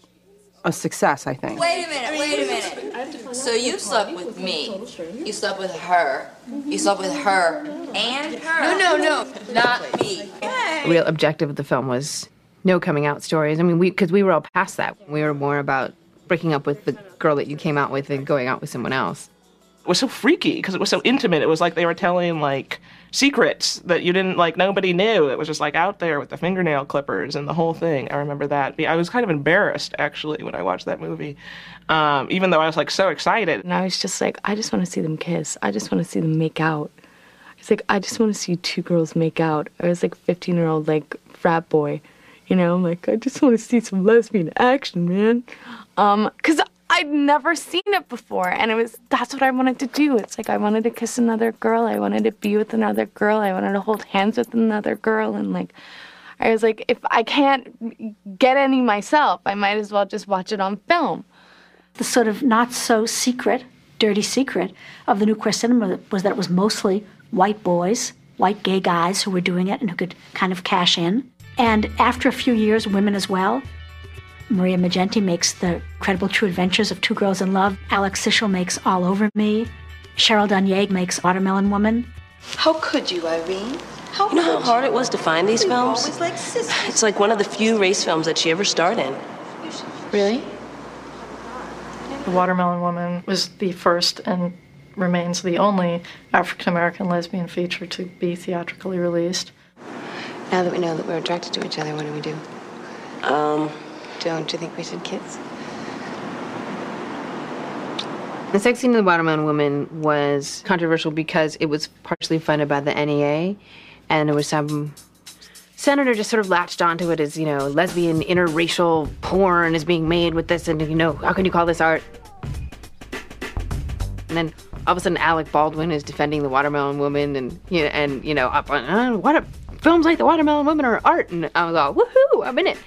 a success, I think. Wait a minute. So you slept with me. You slept with her. You slept with her and her. No, not me. The real objective of the film was no coming out stories. I mean, because we were all past that. We were more about breaking up with the girl that you came out with and going out with someone else. It was so freaky because it was so intimate. It was like they were telling like secrets that you didn't like, nobody knew. It was just like out there with the fingernail clippers and the whole thing. I remember that. I was kind of embarrassed actually when I watched that movie, even though I was like so excited. And I was just like, I just want to see them kiss. I just want to see them make out. It's like, I just want to see two girls make out. I was like 15-year-old like frat boy, you know, I'm like, I just want to see some lesbian action, man. 'Cause I'd never seen it before, and that's what I wanted to do. It's like I wanted to kiss another girl, I wanted to be with another girl, I wanted to hold hands with another girl, and like, I was like, if I can't get any myself, I might as well just watch it on film. The sort of not so secret, dirty secret of the new queer cinema was that it was mostly white boys, white gay guys who were doing it and who could kind of cash in. And after a few years, women as well. Maria Magenti makes The Incredible True Adventures of Two Girls in Love. Alex Sichel makes All Over Me. Cheryl Dunye makes Watermelon Woman. How could you, Irene? You know how hard it was to find these films? Always like sisters. It's like one of the few race films that she ever starred in. Really? The Watermelon Woman was the first and remains the only African-American lesbian feature to be theatrically released. Now that we know that we're attracted to each other, what do we do? Don't you think we should kiss? The sex scene in The Watermelon Woman was controversial because it was partially funded by the NEA, and there was some senator just sort of latched onto it as, you know, lesbian interracial porn is being made with this, and, you know, how can you call this art? And then all of a sudden Alec Baldwin is defending The Watermelon Woman, and you know, up on, what if films like The Watermelon Woman are art? And I was all, woohoo, I'm in it.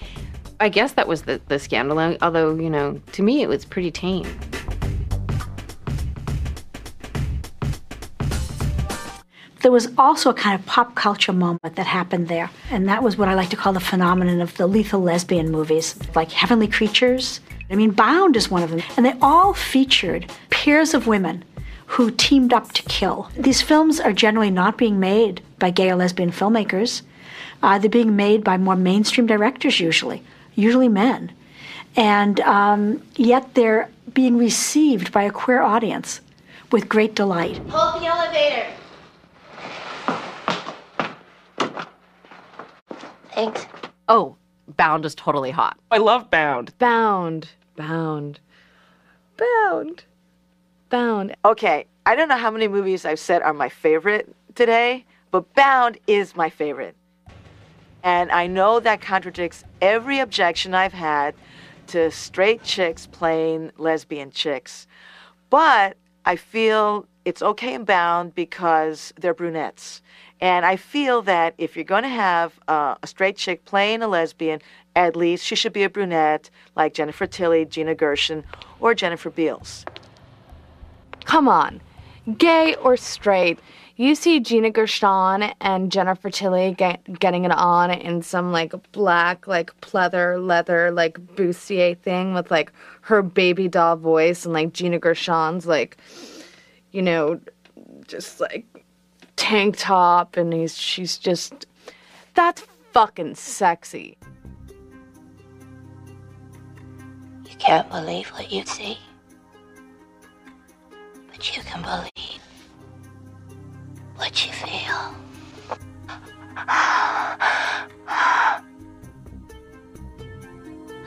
I guess that was the scandal, although, you know, to me it was pretty tame. There was also a kind of pop culture moment that happened there, and that was what I like to call the phenomenon of the lethal lesbian movies, like Heavenly Creatures. I mean, Bound is one of them, and they all featured pairs of women who teamed up to kill. These films are generally not being made by gay or lesbian filmmakers. They're being made by more mainstream directors usually men. And yet they're being received by a queer audience with great delight. Hold the elevator. Thanks. Oh, Bound is totally hot. I love Bound. Bound. Okay, I don't know how many movies I've said are my favorite today, but Bound is my favorite. And I know that contradicts every objection I've had to straight chicks playing lesbian chicks. But I feel it's okay in Bound because they're brunettes. And I feel that if you're going to have a straight chick playing a lesbian, at least she should be a brunette like Jennifer Tilly, Gina Gershon, or Jennifer Beals. Come on, gay or straight, you see Gina Gershon and Jennifer Tilly getting it on in some like black, like pleather, leather, like bustier thing with like her baby doll voice, and like Gina Gershon's like, you know, just like tank top, and she's just, that's fucking sexy. You can't believe what you see, but you can believe what you feel.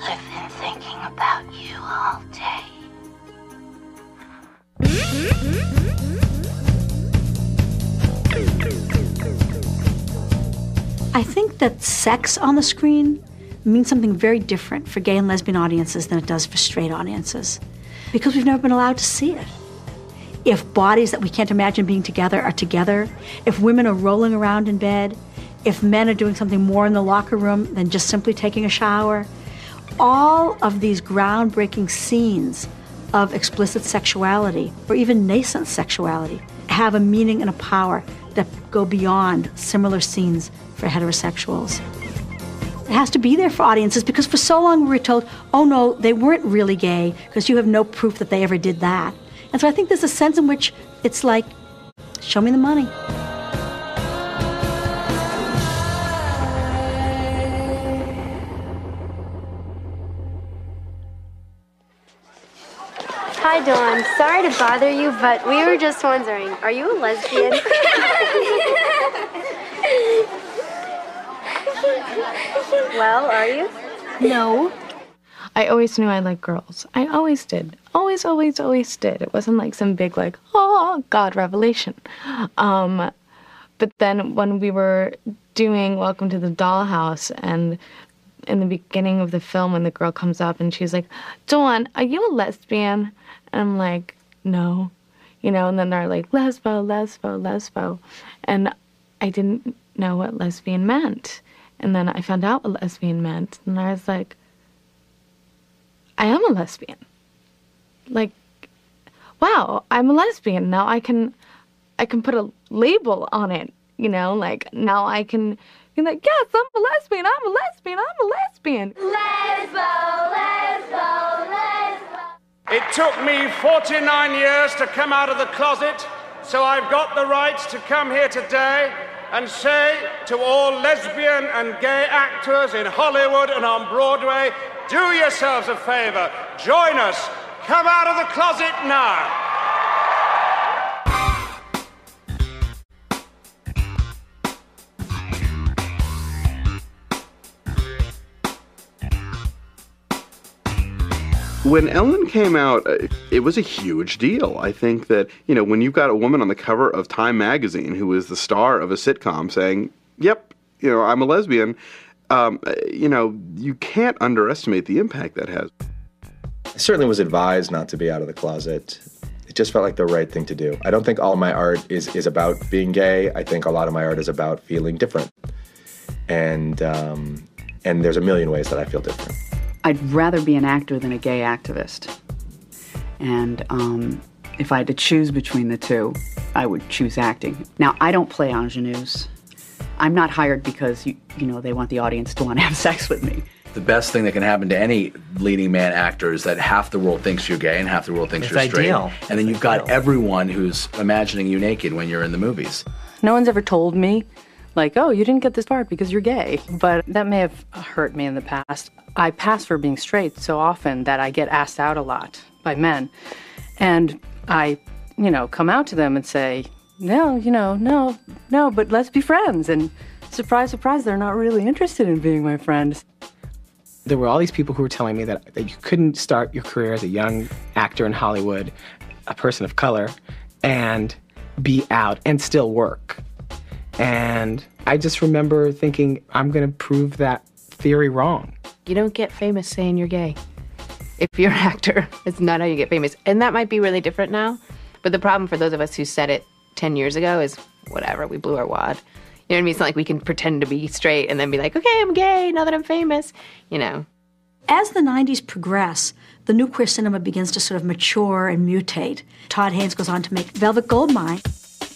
I've been thinking about you all day. I think that sex on the screen means something very different for gay and lesbian audiences than it does for straight audiences, because we've never been allowed to see it. If bodies that we can't imagine being together are together, if women are rolling around in bed, if men are doing something more in the locker room than just simply taking a shower, all of these groundbreaking scenes of explicit sexuality, or even nascent sexuality, have a meaning and a power that go beyond similar scenes for heterosexuals. It has to be there for audiences because for so long we were told, oh no, they weren't really gay because you have no proof that they ever did that. And so I think there's a sense in which it's like, show me the money. Hi, Dawn. Sorry to bother you, but we were just wondering, are you a lesbian? Well, are you? No. I always knew I liked girls. I always did. Always, always, always did. It wasn't like some big, like, oh, God revelation. But then when we were doing Welcome to the Dollhouse, and in the beginning of the film, when the girl comes up and she's like, Dawn, are you a lesbian? And I'm like, no. You know, and then they're like, lesbo, lesbo, lesbo. And I didn't know what lesbian meant. And then I found out what lesbian meant, and I was like, I am a lesbian. Like, wow, I'm a lesbian. Now I can put a label on it, you know, like now I can be like, yes, I'm a lesbian, I'm a lesbian, I'm a lesbian. Lesbo, lesbo, lesbo. It took me 49 years to come out of the closet, so I've got the right to come here today and say to all lesbian and gay actors in Hollywood and on Broadway, do yourselves a favor, join us, come out of the closet now. When Ellen came out, it was a huge deal. I think that, you know, when you've got a woman on the cover of Time magazine who is the star of a sitcom saying, yep, you know, I'm a lesbian, you know, you can't underestimate the impact that has. I certainly was advised not to be out of the closet. It just felt like the right thing to do. I don't think all my art is about being gay. I think a lot of my art is about feeling different. And there's a million ways that I feel different. I'd rather be an actor than a gay activist. And if I had to choose between the two, I would choose acting. Now, I don't play ingenues. I'm not hired because, you know, they want the audience to want to have sex with me. The best thing that can happen to any leading man actor is that half the world thinks you're gay and half the world thinks you're straight. Ideal. And then you've got everyone who's imagining you naked when you're in the movies. No one's ever told me, like, oh, you didn't get this part because you're gay. But that may have hurt me in the past. I pass for being straight so often that I get asked out a lot by men. And I, you know, come out to them and say, no, you know, no, but let's be friends. And surprise, surprise, they're not really interested in being my friends. There were all these people who were telling me that you couldn't start your career as a young actor in Hollywood, a person of color, and be out and still work. And I just remember thinking, I'm going to prove that theory wrong. You don't get famous saying you're gay. If you're an actor, it's not how you get famous. And that might be really different now. But the problem for those of us who said it 10 years ago is, whatever, we blew our wad. You know what I mean? It's not like we can pretend to be straight and then be like, okay, I'm gay now that I'm famous, you know. As the 90s progress, the new queer cinema begins to sort of mature and mutate. Todd Haynes goes on to make Velvet Goldmine.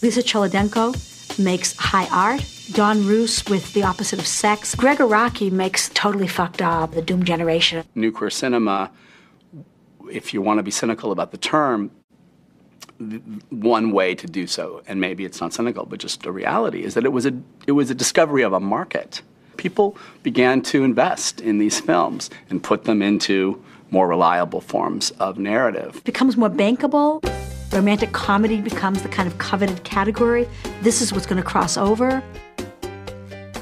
Lisa Cholodenko makes High Art. Don Roos with The Opposite of Sex. Greg Araki makes Totally Fucked Up, The Doom Generation. New queer cinema, if you want to be cynical about the term, one way to do so, and maybe it's not cynical, but just a reality, is that it was a discovery of a market. People began to invest in these films and put them into more reliable forms of narrative. It becomes more bankable. Romantic comedy becomes the kind of coveted category. This is what's going to cross over.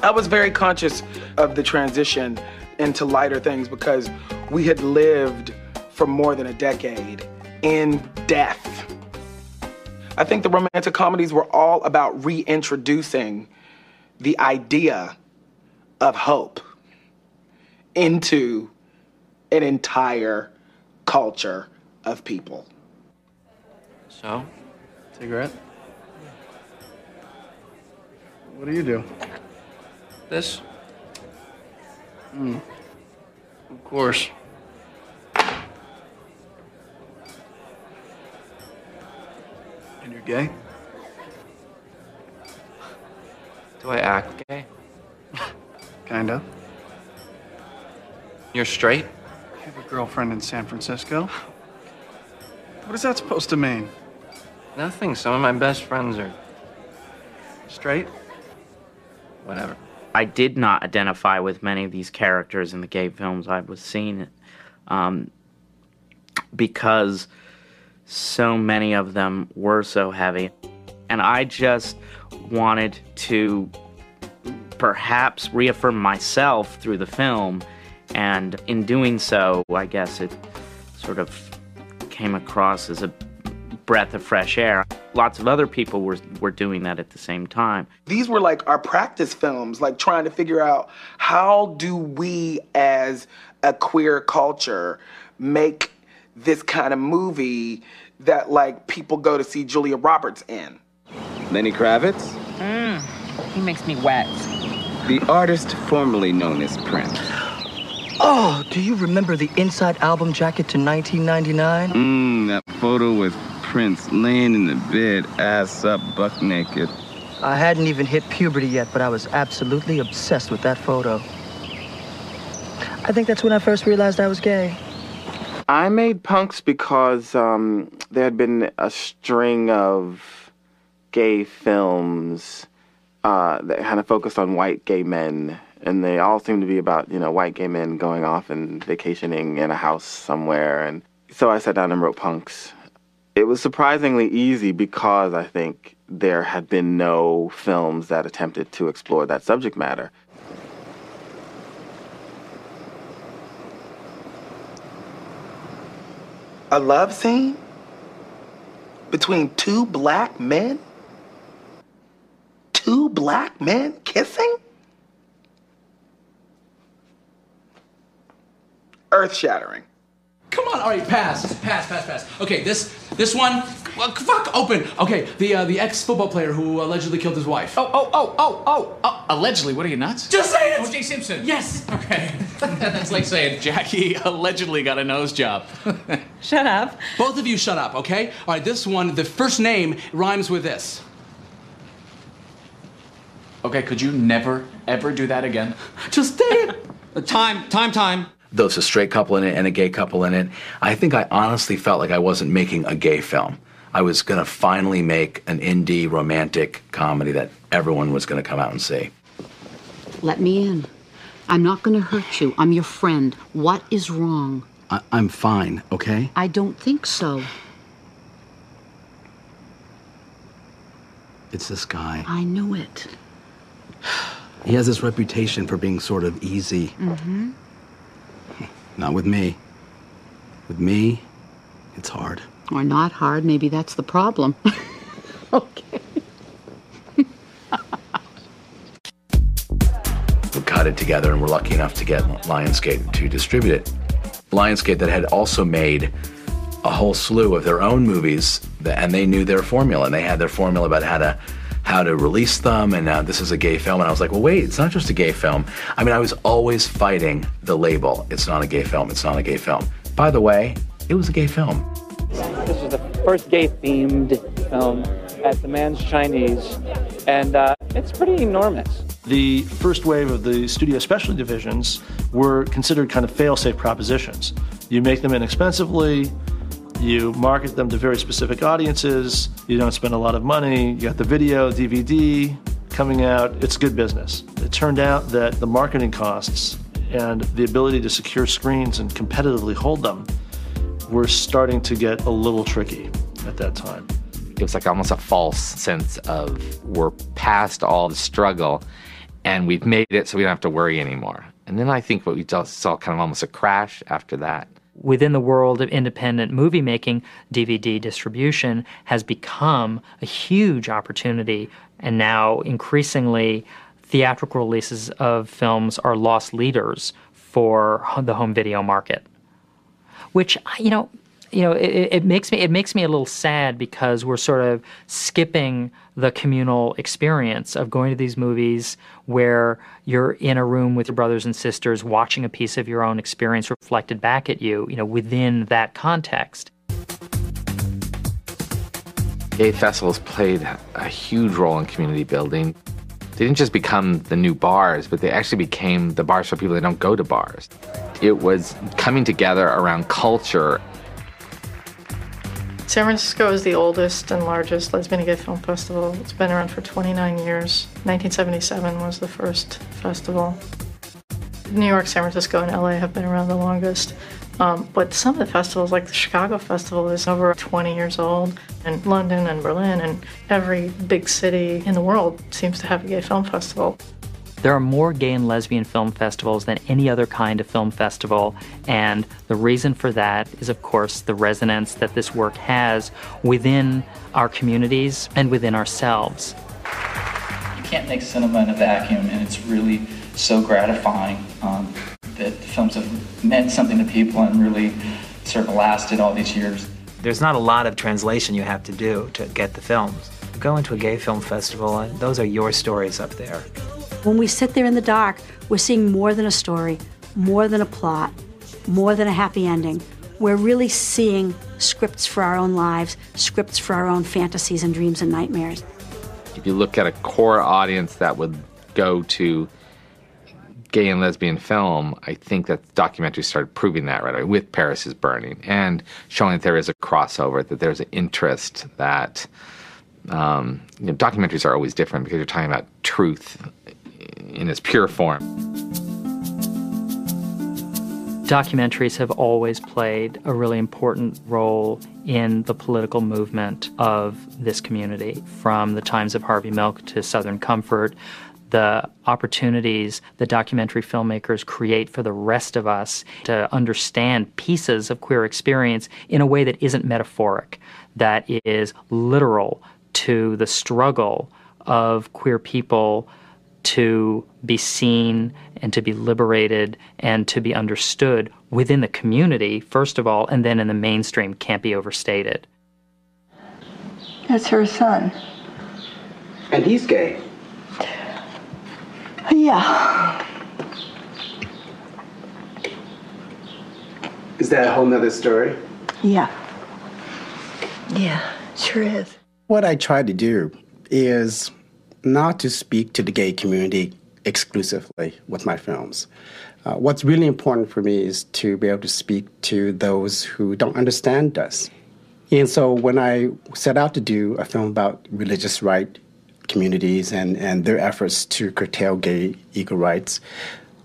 I was very conscious of the transition into lighter things because we had lived for more than a decade in death. I think the romantic comedies were all about reintroducing the idea of hope into an entire culture of people. So, cigarette? What do you do? This? Of course. And you're gay? Do I act gay? Kinda. You're straight? I have a girlfriend in San Francisco. What is that supposed to mean? Nothing. Some of my best friends are straight. Whatever. I did not identify with many of these characters in the gay films I was seeing, because so many of them were so heavy. And I just wanted to perhaps reaffirm myself through the film, and in doing so, I guess it sort of came across as a breath of fresh air. Lots of other people were doing that at the same time. These were like our practice films, like trying to figure out how do we as a queer culture make this kind of movie that like people go to see Julia Roberts in. Lenny Kravitz? He makes me wet. The artist formerly known as Prince. Oh, do you remember the Inside album jacket to 1999? That photo with Prince laying in the bed, ass up, buck naked. I hadn't even hit puberty yet, but I was absolutely obsessed with that photo. I think that's when I first realized I was gay. I made Punks because there had been a string of gay films that kind of focused on white gay men, and they all seemed to be about, white gay men going off and vacationing in a house somewhere. And so I sat down and wrote Punks. It was surprisingly easy because I think there had been no films that attempted to explore that subject matter. A love scene between two black men? Two black men kissing? Earth-shattering. Come on, all right, pass. Okay, this one, well, fuck, open. Okay, the ex-football player who allegedly killed his wife. Oh, allegedly, what are you, nuts? Just say it! O.J. Simpson. Yes. Okay. That's like saying Jackie allegedly got a nose job. Shut up. Both of you shut up, okay? All right, this one, the first name rhymes with this. Okay, could you never, ever do that again? Just say it. Time. There's a straight couple in it and a gay couple in it. I think I honestly felt like I wasn't making a gay film. I was going to finally make an indie romantic comedy that everyone was going to come out and see. Let me in. I'm not going to hurt you. I'm your friend. What is wrong? I'm fine, okay? I don't think so. It's this guy. I knew it. He has this reputation for being sort of easy. Mm-hmm. Not with me. With me, it's hard. Or not hard. Maybe that's the problem. Okay. We cut it together, and we're lucky enough to get Lionsgate to distribute it. Lionsgate that had also made a whole slew of their own movies, and they knew their formula, and they had their formula about how to release them, and this is a gay film. And I was like, well, wait, it's not just a gay film. I mean, I was always fighting the label. It's not a gay film. It's not a gay film. By the way, it was a gay film. This was the first gay-themed film at the Man's Chinese, and it's pretty enormous. The first wave of the studio specialty divisions were considered kind of fail-safe propositions. You make them inexpensively, you market them to very specific audiences, you don't spend a lot of money, you got the video, DVD coming out, it's good business. It turned out that the marketing costs and the ability to secure screens and competitively hold them were starting to get a little tricky at that time. It was like almost a false sense of we're past all the struggle and we've made it so we don't have to worry anymore. And then I think what we just saw kind of almost a crash after that. Within the world of independent movie making, DVD distribution has become a huge opportunity, and now increasingly theatrical releases of films are loss leaders for the home video market. Which, it makes me a little sad because we're sort of skipping the communal experience of going to these movies where you're in a room with your brothers and sisters watching a piece of your own experience reflected back at you, within that context. Gay festivals played a huge role in community building. They didn't just become the new bars, but they actually became the bars for people that don't go to bars. It was coming together around culture. San Francisco is the oldest and largest lesbian and gay film festival. It's been around for 29 years. 1977 was the first festival. New York, San Francisco, and LA have been around the longest. But some of the festivals, like the Chicago Festival, is over 20 years old, and London and Berlin and every big city in the world seems to have a gay film festival. There are more gay and lesbian film festivals than any other kind of film festival, and the reason for that is, of course, the resonance that this work has within our communities and within ourselves. You can't make cinema in a vacuum, and it's really so gratifying that the films have meant something to people and really sort of lasted all these years. There's not a lot of translation you have to do to get the films. Go into a gay film festival, and those are your stories up there. When we sit there in the dark, we're seeing more than a story, more than a plot, more than a happy ending. We're really seeing scripts for our own lives, scripts for our own fantasies and dreams and nightmares. If you look at a core audience that would go to gay and lesbian film, I think that documentaries started proving that right away with Paris is Burning and showing that there is a crossover, that there's an interest, that documentaries are always different because you're talking about truth in its pure form. Documentaries have always played a really important role in the political movement of this community, from the times of Harvey Milk to Southern Comfort. The opportunities that documentary filmmakers create for the rest of us to understand pieces of queer experience in a way that isn't metaphoric, that is literal to the struggle of queer people to be seen and to be liberated and to be understood within the community, first of all, and then in the mainstream, can't be overstated. That's her son. And he's gay. Yeah. Is that a whole nother story? Yeah. Yeah, sure is. What I try to do is not to speak to the gay community exclusively with my films. What's really important for me is to be able to speak to those who don't understand us. And so when I set out to do a film about religious right communities and their efforts to curtail gay equal rights,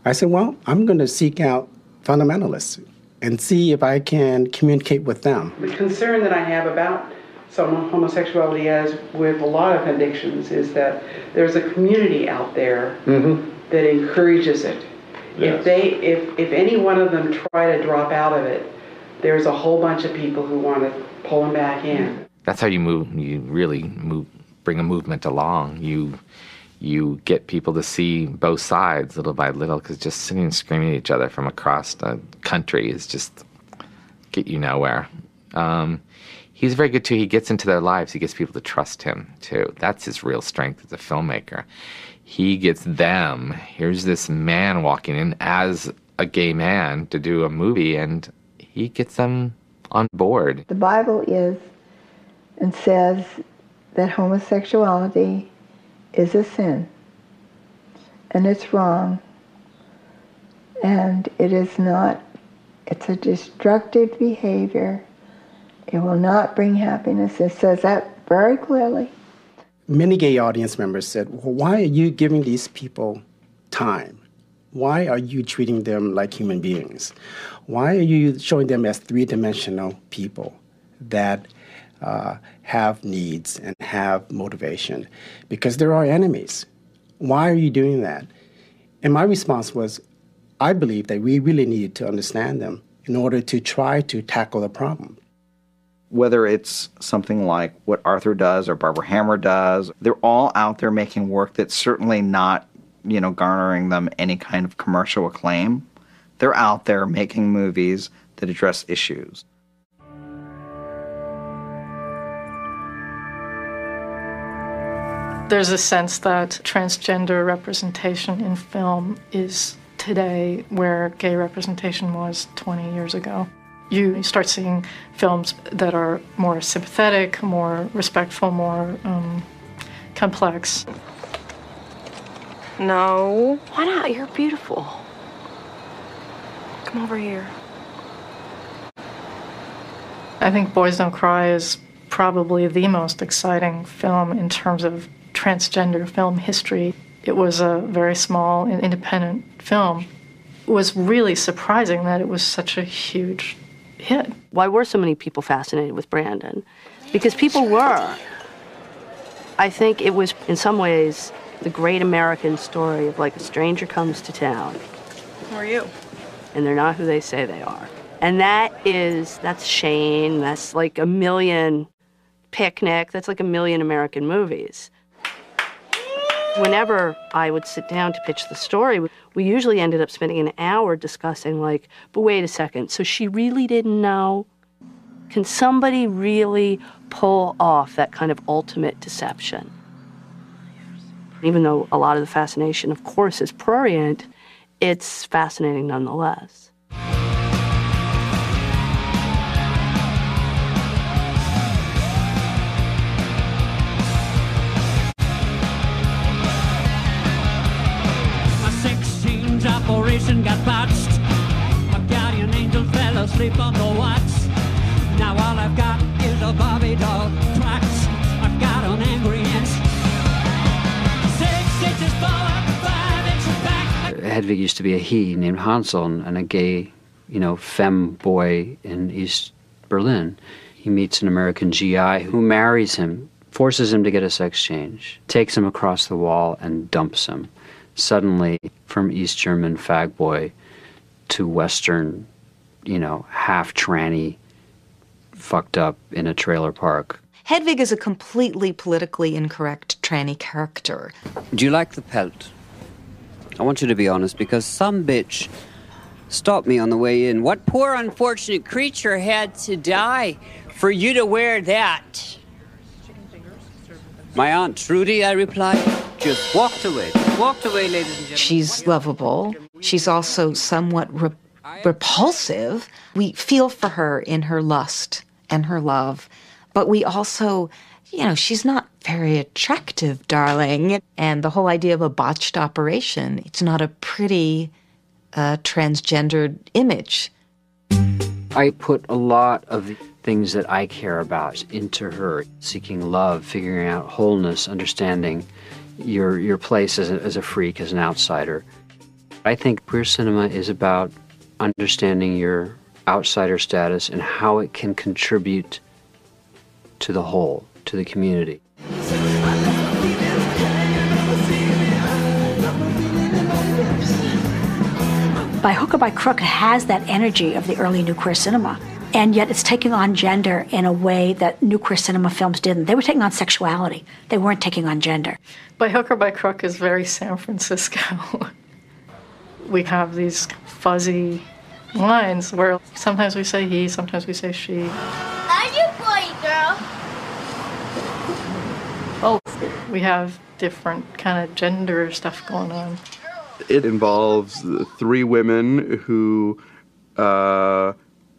I said, well, I'm going to seek out fundamentalists and see if I can communicate with them. The concern that I have about some homosexuality, as with a lot of addictions, is that there's a community out there that encourages it. Yes. If any one of them try to drop out of it, there's a whole bunch of people who want to pull them back in. That's how you move. You really bring a movement along. You get people to see both sides little by little, because just sitting and screaming at each other from across the country is just get you nowhere. He's very good too. He gets into their lives. He gets people to trust him too. That's his real strength as a filmmaker. He gets them. Here's this man walking in as a gay man to do a movie, and he gets them on board. The Bible is and says that homosexuality is a sin, and it's wrong, and it is not, it's a destructive behavior. It will not bring happiness. It says that very clearly. Many gay audience members said, well, why are you giving these people time? Why are you treating them like human beings? Why are you showing them as three-dimensional people that have needs and have motivation? Because they're our enemies. Why are you doing that? And my response was, I believe that we really need to understand them in order to try to tackle the problem. Whether it's something like what Arthur does or Barbara Hammer does, they're all out there making work that's certainly not, garnering them any kind of commercial acclaim. They're out there making movies that address issues. There's a sense that transgender representation in film is today where gay representation was 20 years ago. You start seeing films that are more sympathetic, more respectful, more complex. No. Why not? You're beautiful. Come over here. I think Boys Don't Cry is probably the most exciting film in terms of transgender film history. It was a very small and independent film. It was really surprising that it was such a huge hit. Why were so many people fascinated with Brandon? Because people were. I think it was, in some ways, the great American story of like a stranger comes to town. Who are you? And they're not who they say they are. And that's Shane, that's like a million Picnic, that's like a million American movies. Whenever I would sit down to pitch the story, we usually ended up spending an hour discussing like, but wait a second, so she really didn't know? Can somebody really pull off that kind of ultimate deception? Even though a lot of the fascination, of course, is prurient, it's fascinating nonetheless. Operation got botched. My guardian angel fell asleep on the watch. Now all I've got is a Barbie doll tracks. I've got an angry inch. 6 inches forward, 5 inches back. Hedwig used to be a he named Hansel and a gay, femme boy in East Berlin. He meets an American GI who marries him, forces him to get a sex change, takes him across the wall and dumps him. Suddenly, from East German fag boy to Western, half tranny, fucked up in a trailer park. Hedwig is a completely politically incorrect tranny character. Do you like the pelt? I want you to be honest, because some bitch stopped me on the way in. What poor unfortunate creature had to die for you to wear that? My Aunt Trudy, I replied, just walked away. Walked away, ladies and gentlemen. She's lovable. She's also somewhat repulsive. We feel for her in her lust and her love, but we also, she's not very attractive, darling. And the whole idea of a botched operation, it's not a pretty transgendered image. I put a lot of things that I care about into her, seeking love, figuring out wholeness, understanding your place as a freak, as an outsider. I think queer cinema is about understanding your outsider status and how it can contribute to the whole, to the community. By hook or by crook, it has that energy of the early new queer cinema. And yet it's taking on gender in a way that new queer cinema films didn't. They were taking on sexuality. They weren't taking on gender. By hook or by crook is very San Francisco. We have these fuzzy lines where sometimes we say he, sometimes we say she. How's your boy, girl? Oh, we have different kind of gender stuff going on. It involves 3 women who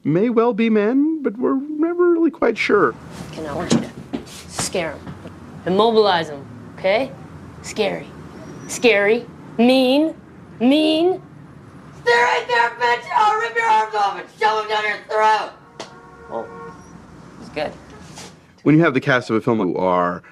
may well be men, but we're never really quite sure. Okay, now I want you to scare him. Immobilize him, okay? Scary. Scary. Mean. Mean. Stay right there, bitch! I'll rip your arms off and shove them down your throat! Oh, it's good. When you have the cast of a film who are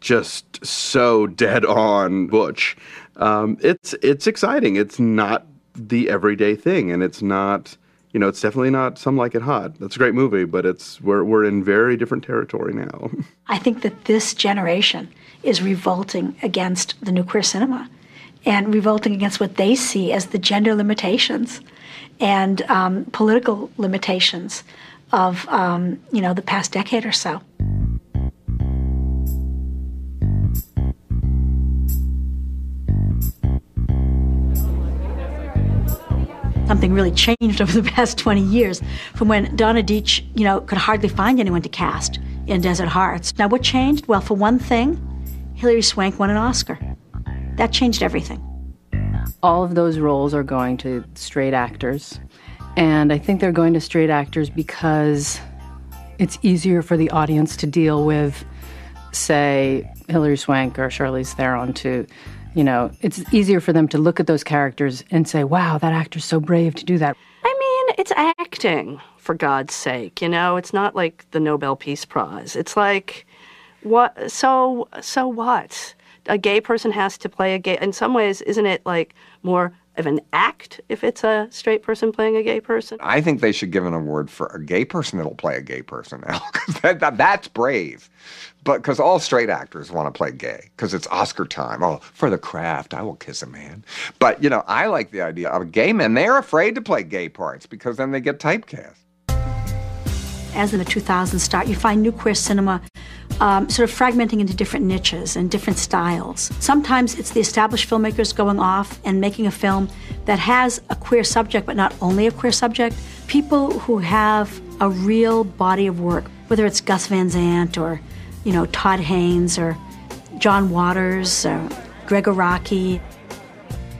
just so dead on butch, it's exciting. It's not the everyday thing, and it's not, it's definitely not Some Like It Hot. That's a great movie, but we're in very different territory now. I think that this generation is revolting against the new queer cinema and revolting against what they see as the gender limitations and political limitations of, the past decade or so. Something really changed over the past 20 years from when Donna Deitch, could hardly find anyone to cast in Desert Hearts. Now, what changed? Well, for one thing, Hilary Swank won an Oscar. That changed everything. All of those roles are going to straight actors. And I think they're going to straight actors because it's easier for the audience to deal with, say, Hilary Swank or Charlize Theron to You know, it's easier for them to look at those characters and say, wow, that actor's so brave to do that. I mean, it's acting, for God's sake. You know, it's not like the Nobel Peace Prize. It's like, what? So what? A gay person has to play a gay. In some ways, isn't it like more of an act if it's a straight person playing a gay person? I think they should give an award for a gay person that'll play a gay person now, because that's brave. But because all straight actors want to play gay, because it's Oscar time. Oh, for the craft, I will kiss a man. But, you know, I like the idea of gay men. They're afraid to play gay parts because then they get typecast. As in the 2000s start, you find new queer cinema sort of fragmenting into different niches and different styles. Sometimes it's the established filmmakers going off and making a film that has a queer subject, but not only a queer subject. People who have a real body of work, whether it's Gus Van Sant or, you know, Todd Haynes or John Waters or Gregor Rocky,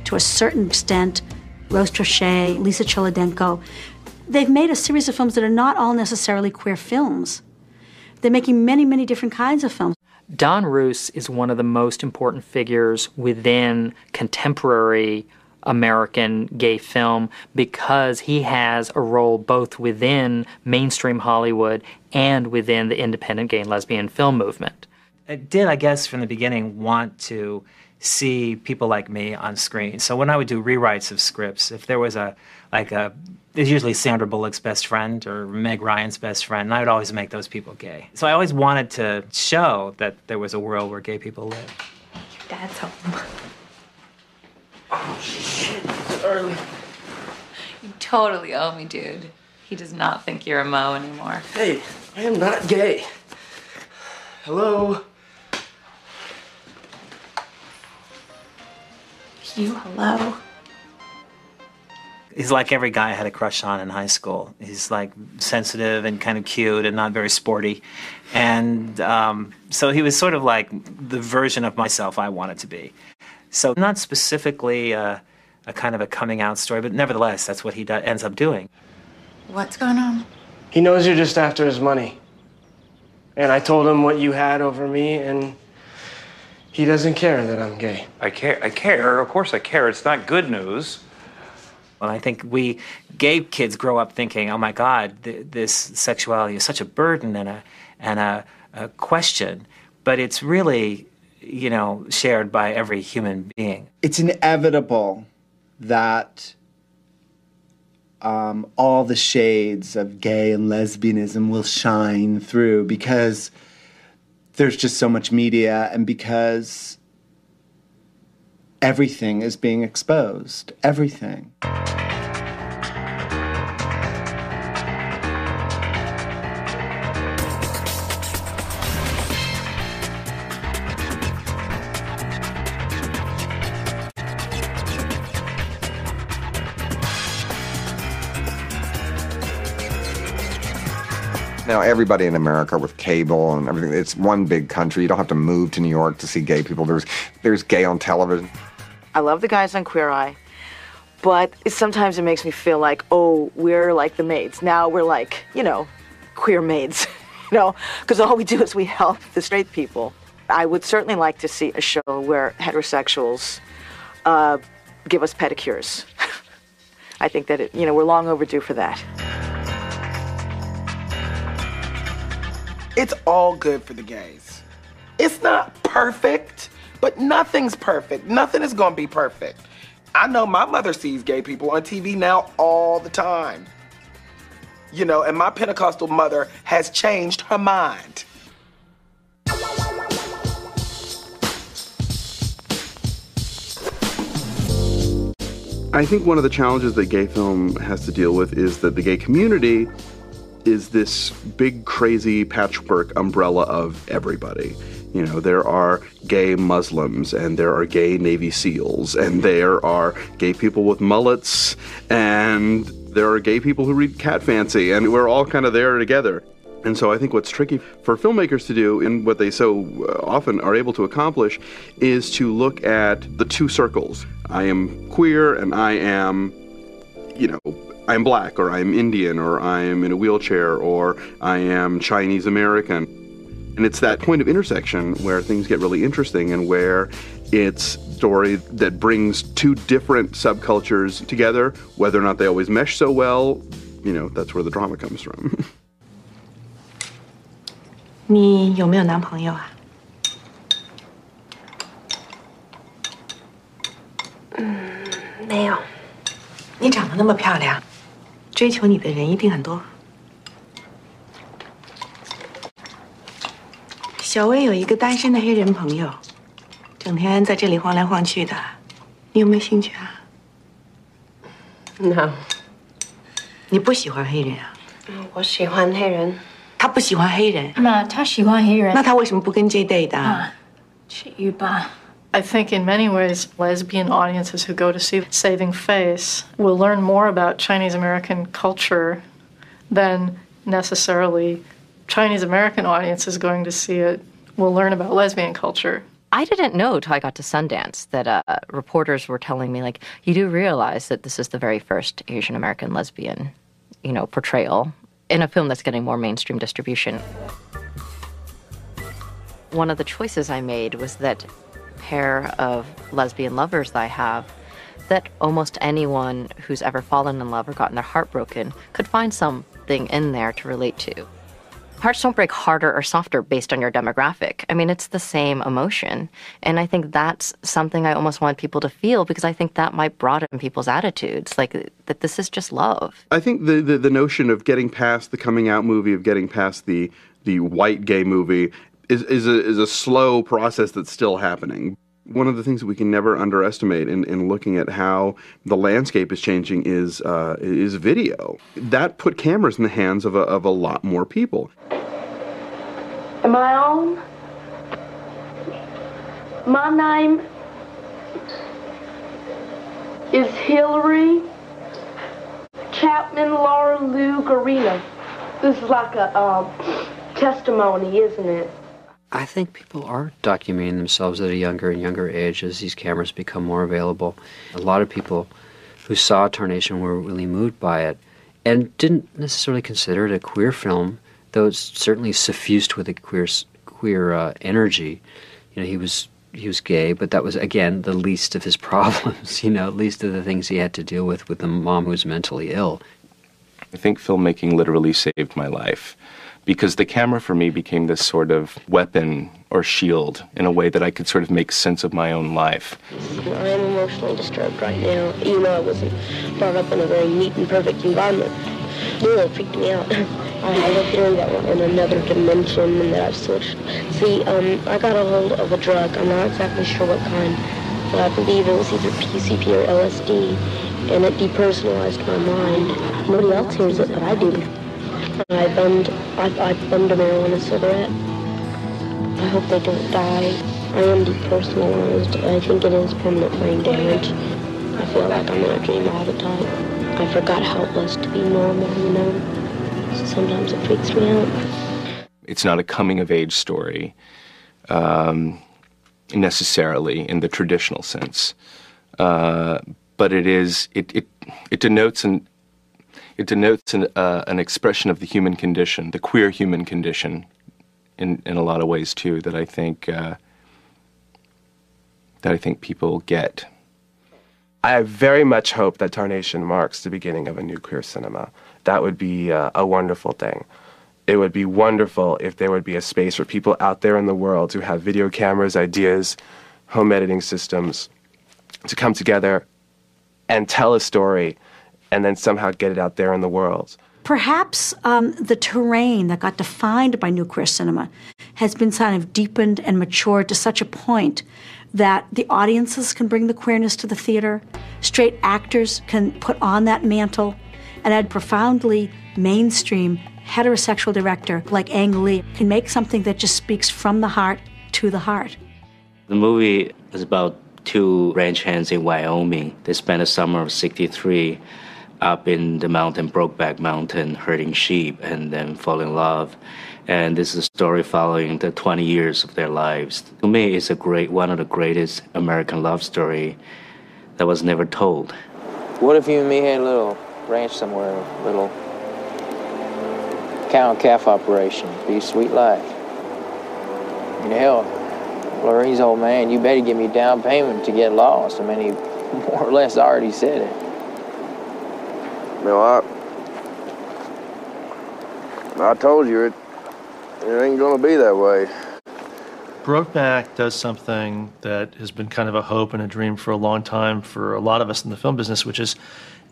to a certain extent, Rose Trochet, Lisa Cholodenko. They've made a series of films that are not all necessarily queer films. They're making many, many different kinds of films. Don Roos is one of the most important figures within contemporary American gay film because he has a role both within mainstream Hollywood and within the independent gay and lesbian film movement. I did, I guess, from the beginning want to see people like me on screen. So when I would do rewrites of scripts, if there was there's usually Sandra Bullock's best friend or Meg Ryan's best friend, and I would always make those people gay. So I always wanted to show that there was a world where gay people live. Your dad's home. Oh, shit, it's early. You totally owe me, dude. He does not think you're a Mo anymore. Hey, I am not gay. Hello? You hello? He's like every guy I had a crush on in high school. He's like sensitive and kind of cute and not very sporty. And so he was sort of like the version of myself I wanted to be. So not specifically a kind of a coming out story, but nevertheless, that's what he ends up doing. What's going on? He knows you're just after his money. And I told him what you had over me, and he doesn't care that I'm gay. I care. Of course I care. It's not good news. And I think we gay kids grow up thinking, oh my God, this sexuality is such a burden and a question. But it's really, you know, shared by every human being. It's inevitable that all the shades of gay and lesbianism will shine through because there's just so much media and because everything is being exposed. Everything. Now, everybody in America with cable and everything, it's one big country. You don't have to move to New York to see gay people. There's gay on television. I love the guys on Queer Eye, but sometimes it makes me feel like, oh, we're like the maids. Now we're like, you know, queer maids, you know, because all we do is we help the straight people. I would certainly like to see a show where heterosexuals give us pedicures. I think that, we're long overdue for that. It's all good for the gays. It's not perfect, but nothing's perfect. Nothing is gonna be perfect. I know my mother sees gay people on TV now all the time. And my Pentecostal mother has changed her mind. I think one of the challenges that gay film has to deal with is that the gay community is this big, crazy patchwork umbrella of everybody. There are gay Muslims, and there are gay Navy SEALs, and there are gay people with mullets, and there are gay people who read Cat Fancy, and we're all kind of there together. And so I think what's tricky for filmmakers to do, and what they so often are able to accomplish, is to look at the two circles. I am queer, and I am, I'm black, or I'm Indian, or I'm in a wheelchair, or I am Chinese American. And it's that point of intersection where things get really interesting and where it's a story that brings two different subcultures together, whether or not they always mesh so well, that's where the drama comes from. 你有没有男朋友啊？没有。你长得那么漂亮，追求你的人一定很多。小薇有一个单身的黑人朋友，整天在这里晃来晃去的，你有没有兴趣啊 No， 你不喜欢黑人啊？我喜欢黑人。他不喜欢黑人。那他喜欢黑人。那他为什么不跟 J date 啊？去鱼吧。 I think in many ways, lesbian audiences who go to see Saving Face will learn more about Chinese American culture than necessarily Chinese American audiences going to see it will learn about lesbian culture. I didn't know till I got to Sundance that reporters were telling me, like, you do realize that this is the very first Asian American lesbian, portrayal in a film that's getting more mainstream distribution. One of the choices I made was that pair of lesbian lovers that I have, that almost anyone who's ever fallen in love or gotten their heart broken could find something in there to relate to. Hearts don't break harder or softer based on your demographic. I mean, it's the same emotion. And I think that's something I almost want people to feel, because I think that might broaden people's attitudes, like that this is just love. I think the notion of getting past the coming out movie, of getting past the white gay movie, is a slow process that's still happening. One of the things that we can never underestimate in looking at how the landscape is changing is video. That put cameras in the hands of a lot more people. Am I on? My name is Hillary Chapman Laura Lou Garino. This is like a testimony, isn't it? I think people are documenting themselves at a younger and younger age as these cameras become more available. A lot of people who saw Tarnation were really moved by it and didn't necessarily consider it a queer film, though it's certainly suffused with a queer energy. He was gay, but that was, again, the least of his problems, least of the things he had to deal with the mom who was mentally ill. I think filmmaking literally saved my life, because the camera for me became this sort of weapon or shield in a way that I could sort of make sense of my own life. I am emotionally disturbed right now, even though I wasn't brought up in a very neat and perfect environment. It freaked me out. I have a feeling that we're in another dimension and that I've switched. See, I got a hold of a drug. I'm not exactly sure what kind, but I believe it was either PCP or LSD, and it depersonalized my mind. Nobody else hears it, but I do. I bummed a marijuana cigarette. I hope they don't die. I am depersonalized. I think it is permanent brain damage. I feel like I'm in a dream all the time. I forgot how it was to be normal, So sometimes it freaks me out. It's not a coming-of-age story, necessarily in the traditional sense, but it denotes an expression of the human condition, the queer human condition, in a lot of ways too, that I think people get. I very much hope that Tarnation marks the beginning of a new queer cinema. That would be a wonderful thing. It would be wonderful if there would be a space for people out there in the world who have video cameras, ideas, home editing systems, to come together and tell a story and then somehow get it out there in the world. Perhaps the terrain that got defined by new queer cinema has been kind of deepened and matured to such a point that the audiences can bring the queerness to the theater, straight actors can put on that mantle, and a profoundly mainstream heterosexual director like Ang Lee can make something that just speaks from the heart to the heart. The movie is about two ranch hands in Wyoming. They spent a summer of '63 up in the mountain, Brokeback Mountain, herding sheep, and then fall in love. And this is a story following the 20 years of their lives. To me, it's one of the greatest American love story that was never told. What if you and me had a little ranch somewhere, a little cow and calf operation? Be a sweet life. I mean, hell, Lorraine's old man, you better give me a down payment to get lost. I mean, he more or less already said it. No, I told you it ain't gonna be that way. Brokeback does something that has been kind of a hope and a dream for a long time for a lot of us in the film business, which is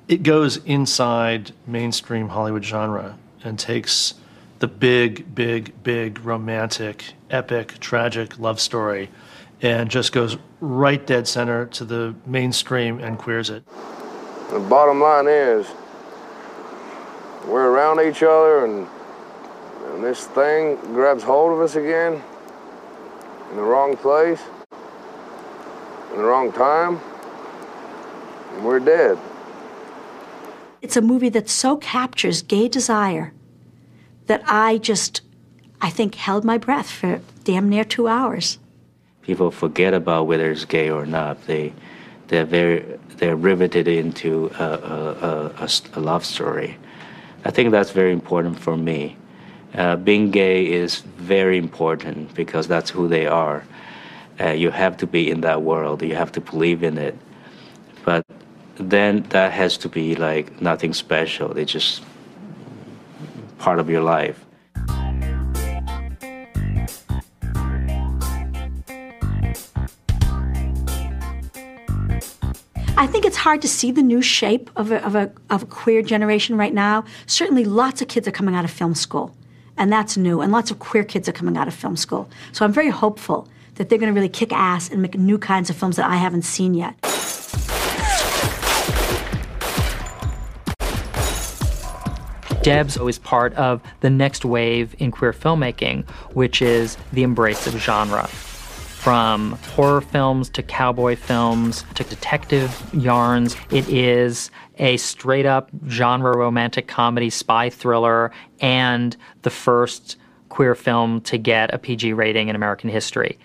it goes inside mainstream Hollywood genre and takes the big romantic, epic, tragic love story and just goes right dead center to the mainstream and queers it. The bottom line is, we're around each other and this thing grabs hold of us again in the wrong place, in the wrong time, and we're dead. It's a movie that so captures gay desire that I think held my breath for damn near 2 hours. People forget about whether it's gay or not. They're riveted into a love story. I think that's very important for me. Being gay is very important because that's who they are. You have to be in that world. You have to believe in it. But then that has to be like nothing special. It's just part of your life. I think it's hard to see the new shape of a queer generation right now. Certainly lots of kids are coming out of film school, and that's new, and lots of queer kids are coming out of film school. So I'm very hopeful that they're going to really kick ass and make new kinds of films that I haven't seen yet. Deb's always part of the next wave in queer filmmaking, which is the embrace of genre. From horror films to cowboy films to detective yarns, it is a straight-up genre romantic comedy spy thriller and the first queer film to get a PG rating in American history.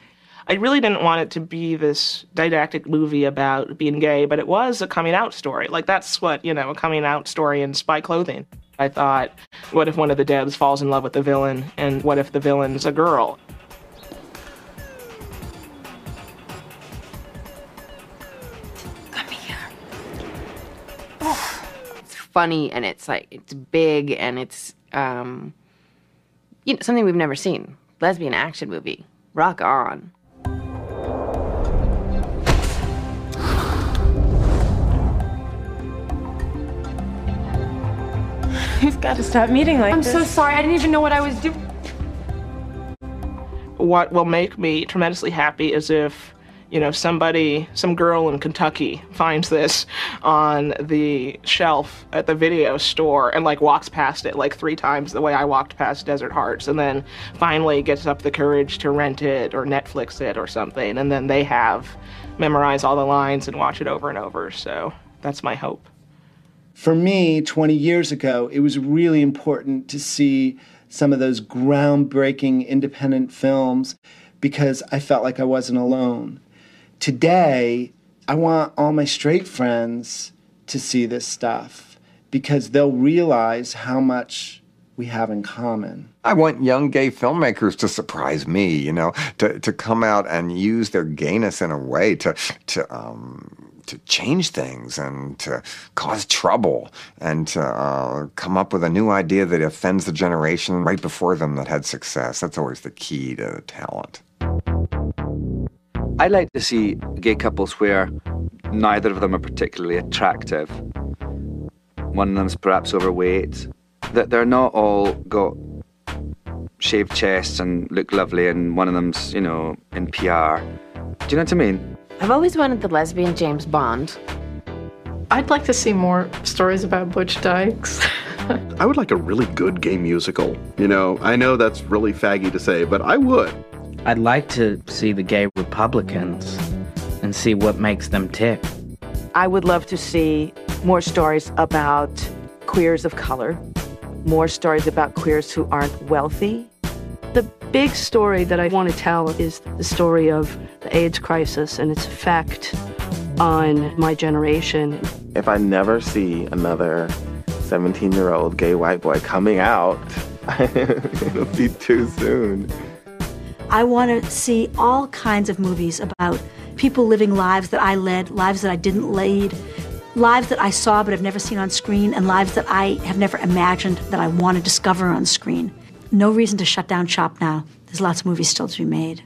I really didn't want it to be this didactic movie about being gay, but it was a coming out story. Like, that's what, a coming out story in spy clothing. I thought, what if one of the Debs falls in love with the villain, and what if the villain's a girl? It's funny, and it's big, and it's something we've never seen. Lesbian action movie. Rock on. You've got to stop meeting like this. I'm so sorry. I didn't even know what I was doing. What will make me tremendously happy is if, some girl in Kentucky finds this on the shelf at the video store and walks past it 3 times the way I walked past Desert Hearts, and then finally gets up the courage to rent it or Netflix it or something, and then they memorize all the lines and watch it over and over. So that's my hope. For me, 20 years ago, it was really important to see some of those groundbreaking independent films because I felt like I wasn't alone. Today, I want all my straight friends to see this stuff because they'll realize how much we have in common. I want young gay filmmakers to surprise me, to come out and use their gayness in a way to change things and to cause trouble and to come up with a new idea that offends the generation right before them that had success. That's always the key to talent. I'd like to see gay couples where neither of them are particularly attractive. One of them's perhaps overweight. That they're not all got shaved chests and look lovely and one of them's, in PR. Do you know what I mean? I've always wanted the lesbian James Bond. I'd like to see more stories about Butch Dykes. I would like a really good gay musical. I know that's really faggy to say, but I would. I'd like to see the gay Republicans and see what makes them tick. I would love to see more stories about queers of color, more stories about queers who aren't wealthy. The big story that I want to tell is the story of the AIDS crisis and its effect on my generation. If I never see another 17-year-old gay white boy coming out, it'll be too soon. I want to see all kinds of movies about people living lives that I led, lives that I didn't lead, lives that I saw but have never seen on screen, and lives that I have never imagined that I want to discover on screen. No reason to shut down shop now. There's lots of movies still to be made.